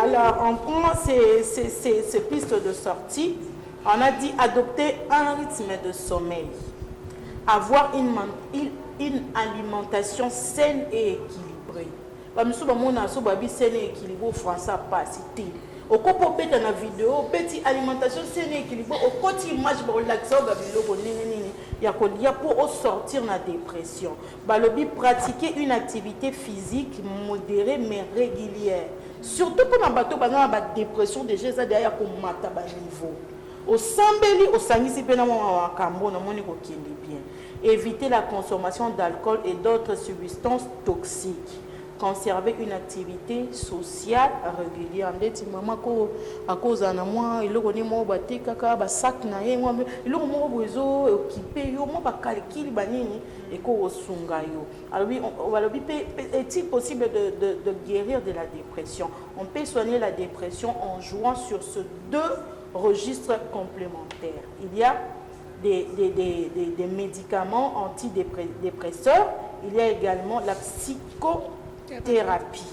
Alors on prend ces pistes de sortie. On a dit adopter un rythme de sommeil, avoir une alimentation saine et équilibrée. Saine et équilibrée français pas cité. au copo bête na vidéo petit alimentation saine équilibrée au côté image pour relaxer au biloko nini ya kolia pour sortir na dépression balobi pratiquer une activité physique modérée mais régulière surtout pour na bato bana ba dépression déjà ça derrière ko mata ba niveau au sambeli au sangisi pe na mwa kambo na moni ko kindi bien éviter la consommation d'alcool et d'autres substances toxiques conserver une activité sociale régulière ndeti mama ko akoza na mwa iloko ni mo batika ka ba sac na ye mwa iloko mo bozo occuper yo mo ba calcul banini et ko osunga yo alors est-il possible de guérir de la dépression? On peut soigner la dépression en jouant sur ces deux registres complémentaires. Il y a des médicaments antidépresseurs, il y a également la psychothérapie.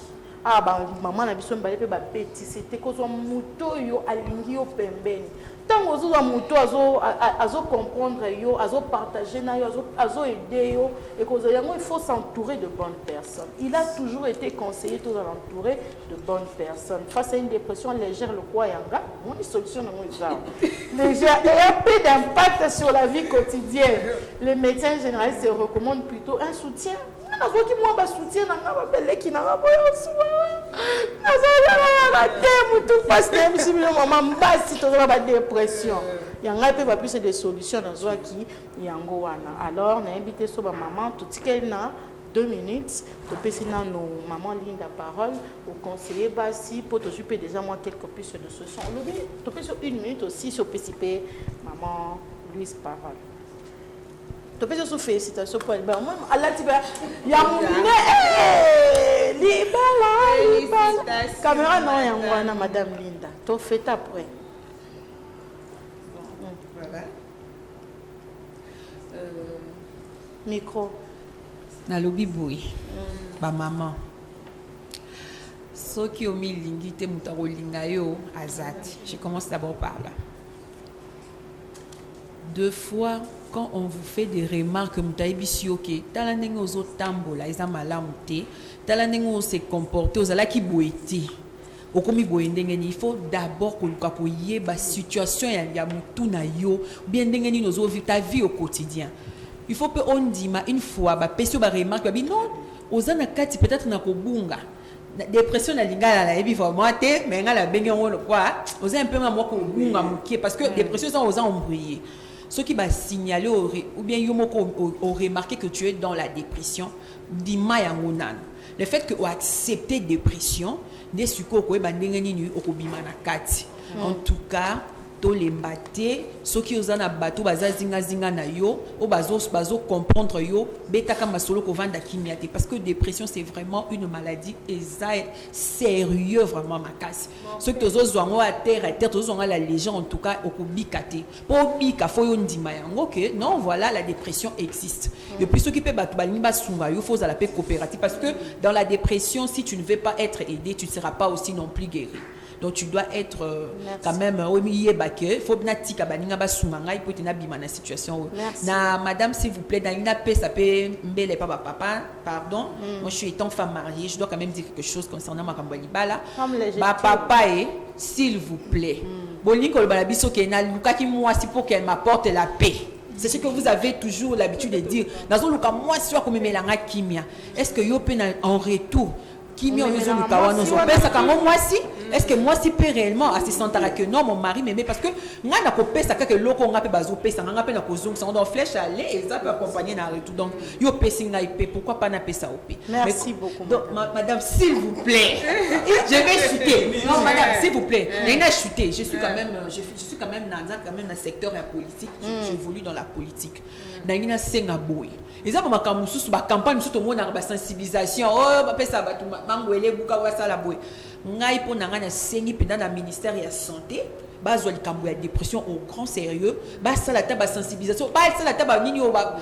Ah bah maman na biso mbale pe ba petit c'était ko zo muto yo alingi yo pembeni tango zo za muto azo comprendre yo azo partager na yo azo aider yo et ko zo yango il faut s'entourer de bonnes personnes. Il a toujours été conseillé de s'entourer de bonnes personnes face à une dépression légère le quoi yanga mon solution na moi ça légère et un peu d'impact sur la vie quotidienne. Les médecins généralistes se recommandent plutôt un soutien. Nazoki mwa ba soutien na nga ba beleki na nga boyo suwa nazoya te mutu parce que msimi maman mbasi to ba dépression yanga pe ba plus des solutions nazoa ki yango wana alors na invité so ba maman tout tikeli na 2 minutes to pesi na no maman ligne la parole au conseiller basi pour to juper déjà moi quelques pistes de solutions lobi to pesi 1 minute aussi sur PCP maman Louise parole. Tu peux faire félicitations pour elle. Allah tu vas. Yamune. Libala. Caméra non yamwana Madame Linda. Tu fais après. Voilà. Micro. Na lobi boy. Ba maman. Soki omi lingi te mutaro linga yo azati. Je commence d'abord par là. 2 fois quand on vous fait des remarques mutaibisi ok tala ndenge ozo tambola eza malamu te tala ndenge on se comporter ozala ki boeti okomi boye ndenge ni il faut d'abord koluka koyeba situation ya mutu na yo bien ndenge ni ozo vivre ta vie au quotidien il faut pe on dima une fois ba pesio ba remarque ba non ozana kati peut-être na kobunga dépression na lingala la ebi vraiment te mais ngala bengi ngono quoi oza un peu ma moko bunga mukie parce que dépression ça oza embrouiller. Ceux qui va signaler ou bien yomoko ont remarqué que tu es dans la dépression, dis-moi yangonan. Le fait que tu acceptes dépression, ne suko ko ba ndengeni ni okobima na kati. En tout cas, to lembate, ceux qui osana bato baza zinga na yo, o bazo comprendre yo, betaka masolo ko vanda kimiate parce que dépression c'est vraiment une maladie et ça est sérieux vraiment makasi. Ceux qui ozozwango à terre ozonga la légende en tout cas okobikate. Po bika fo yo ndima yango que non voilà la dépression existe. Et puis ceux qui peut bato balini basunga yo faut za la paix coopérative parce que dans la dépression si tu ne veux pas être aidé, tu ne seras pas aussi non plus guéri. Donc tu dois être quand même au milieu baké faut bien tika baninga basumanga il peut tenir bima na situation na madame s'il vous plaît dans une paix ça peut mbele papa pardon moi je suis étant femme mariée je dois quand même dire quelque chose concernant ma kambali bala ba papa s'il vous plaît bolingo le bala biso ke na lukaki moi si pour qu'elle m'apporte la paix. C'est ce que vous avez toujours l'habitude de dire dans un luka moi si comme melanga kimia est-ce que yo peut en retour Kimi on nous kawa nous pesa kango moi si est-ce que moi si peut réellement assistant que non mon mari m'aimait parce que nga na ko pesa ka que loko nga pe bazo pesa nga pe na ko zong ça on doit flèche aller et ça peut accompagner na tout donc yo pesi nga ipe pourquoi pas na pesa op. Merci beaucoup. Donc madame s'il vous plaît je vais chuter non madame s'il vous plaît n'a chuter je suis quand même quand même dans secteur politique j'évolue dans la politique na ngina senga boy eza ba makamususu ba campagne mususu to mona ba sensibilisation oh ba pesa ba mangwele buka wa sala boy ngai po nanga na sengi pendant la ministère de la santé bazwa likambo ya dépression au grand sérieux ba sala ta ba sensibilisation ba sala ta ba nini ba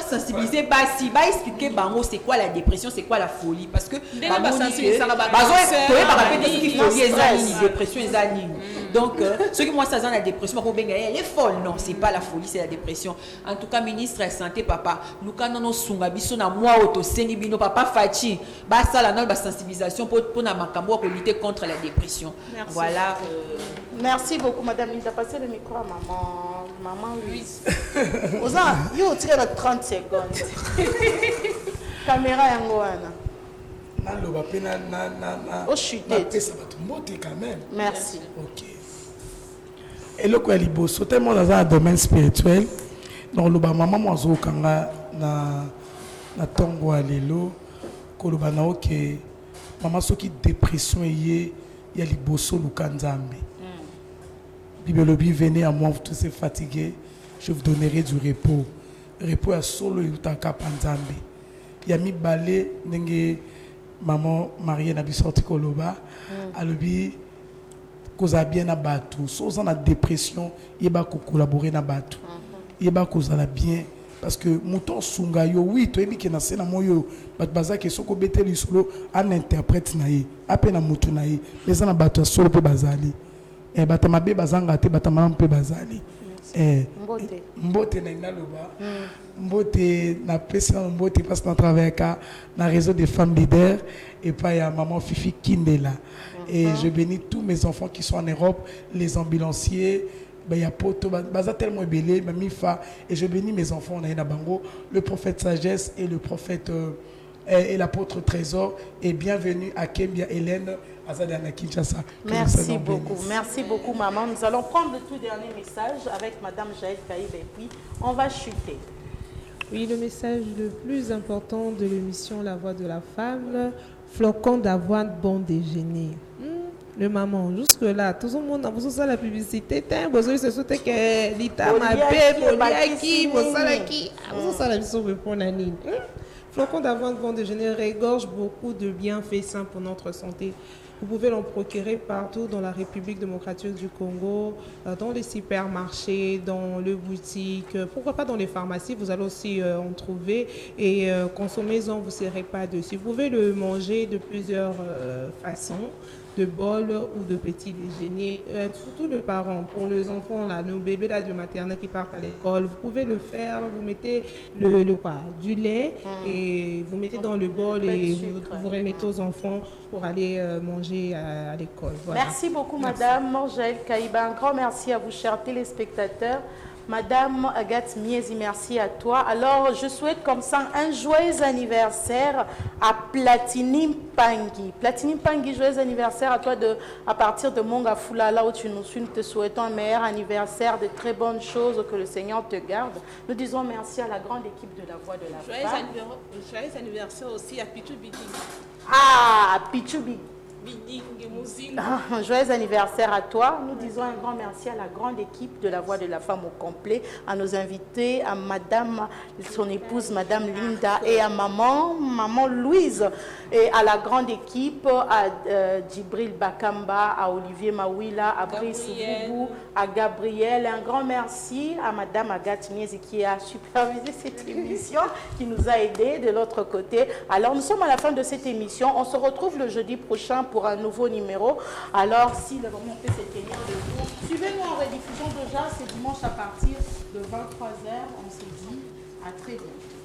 sensibiliser ba si ba expliquer bango c'est quoi la dépression c'est quoi la folie parce que ba sensibiliser bazwa to ba rappeler ce qui folie ezali dépression ezali Donc, ceux qui moi ça dans la dépression, elle est folle. Non, c'est pas la folie, c'est la dépression. En tout cas, ministre de la Santé, papa, nous quand nous sommes biso na moi auto senibino papa Fachi, bah ça la notre sensibilisation pour na makambo pour lutter contre la dépression. Merci. Voilà. Merci beaucoup, madame. Il a passé le micro à maman Louise. Oza, yo tire 30 secondes. Caméra yangoana. Naloba pe na Oh, chuté. pesa bato mbote quand même. Merci. Ok. Eloko ya liboso tellement dans un domaine spirituel. Donc loba maman mwazo kanga na tongo ya lelo koloba na oke maman soki dépression eye ya liboso luka nzambe. Bibelobi, venez à moi, vous tous êtes fatigués, je vous donnerai du repos. Repos à solo et utaka panzambe. Yami balé nenge maman mariée na bisorti koloba. Alobi koza bien na batu. Soza na dépression, yeba ko collaborer na batu. Yeba koza la bien parce que mouton sunga yo oui to ebi ke na sena moyo bat bazaki soko beteli solo an interprète na ye. Apena mutu na ye. Les na batu solo pe bazali. Batama be bazanga te batama mpe bazali mbote na inaloba mbote na pesa mbote parce qu'on travaille na réseau des femmes leaders et pas ya maman Fifi Kindela et je bénis tous mes enfants qui sont en Europe, les ambulanciers il y a poto baza tellement belé mamifa et je bénis mes enfants na bango le prophète sagesse et le prophète et l'apôtre Trésor et bienvenue à Kembia Hélène Azadana Kinshasa. Merci beaucoup maman. Nous allons prendre le tout dernier message avec madame Jaël Kaïb et puis on va chuter. Oui, le message le plus important de l'émission La Voix de la Femme, flocon d'avoine bon déjeuner. Le maman, jusque-là, tout le monde a besoin de la publicité. Besoin de sauter que l'État m'a payé, Boliaki, Bossalaki. Besoin de la mission pour Nanine. Flocon d'avoine bon déjeuner regorge beaucoup de bienfaits sains pour notre santé. Vous pouvez l'en procurer partout dans la République démocratique du Congo, dans les supermarchés, dans les boutiques, pourquoi pas dans les pharmacies, vous allez aussi en trouver et consommez-en, vous ne serez pas dessus. Vous pouvez le manger de plusieurs façons, de bol ou de petit déjeuner, surtout les parents, pour les enfants, là, nos bébés là, de maternelle qui partent à l'école, vous pouvez le faire, vous mettez du lait et vous mettez dans le bol et vous remettez aux enfants pour aller manger à l'école. Voilà. Merci beaucoup, madame Jaël Kaïba. Un grand merci à vous, chers téléspectateurs. Madame Agathe Miezi, merci à toi. Alors, je souhaite comme ça un joyeux anniversaire à Platini Pangui. Platini Pangui, joyeux anniversaire à toi à partir de Mongafula, là où tu nous suis. Nous te souhaitons un meilleur anniversaire, de très bonnes choses, que le Seigneur te garde. Nous disons merci à la grande équipe de la Voix de la Femme. Joyeux anniversaire aussi à Pichu Biding. Ah, Pichu Biding. Joyeux anniversaire à toi. Nous disons un grand merci à la grande équipe de la Voix de la Femme au complet, à nos invités, à madame, son épouse, madame Linda, et à maman Louise, et à la grande équipe, à Djibril Bakamba, à Olivier Mawila, à Brice Boubou, à Gabriel. Un grand merci à madame Agathe Miezi qui a supervisé cette émission, qui nous a aidés de l'autre côté. Alors, nous sommes à la fin de cette émission. On se retrouve le jeudi prochain pour un nouveau numéro. Alors, si le moment peut se tenir debout, suivez-nous en rediffusion déjà, c'est dimanche à partir de 23h. On se dit à très bientôt.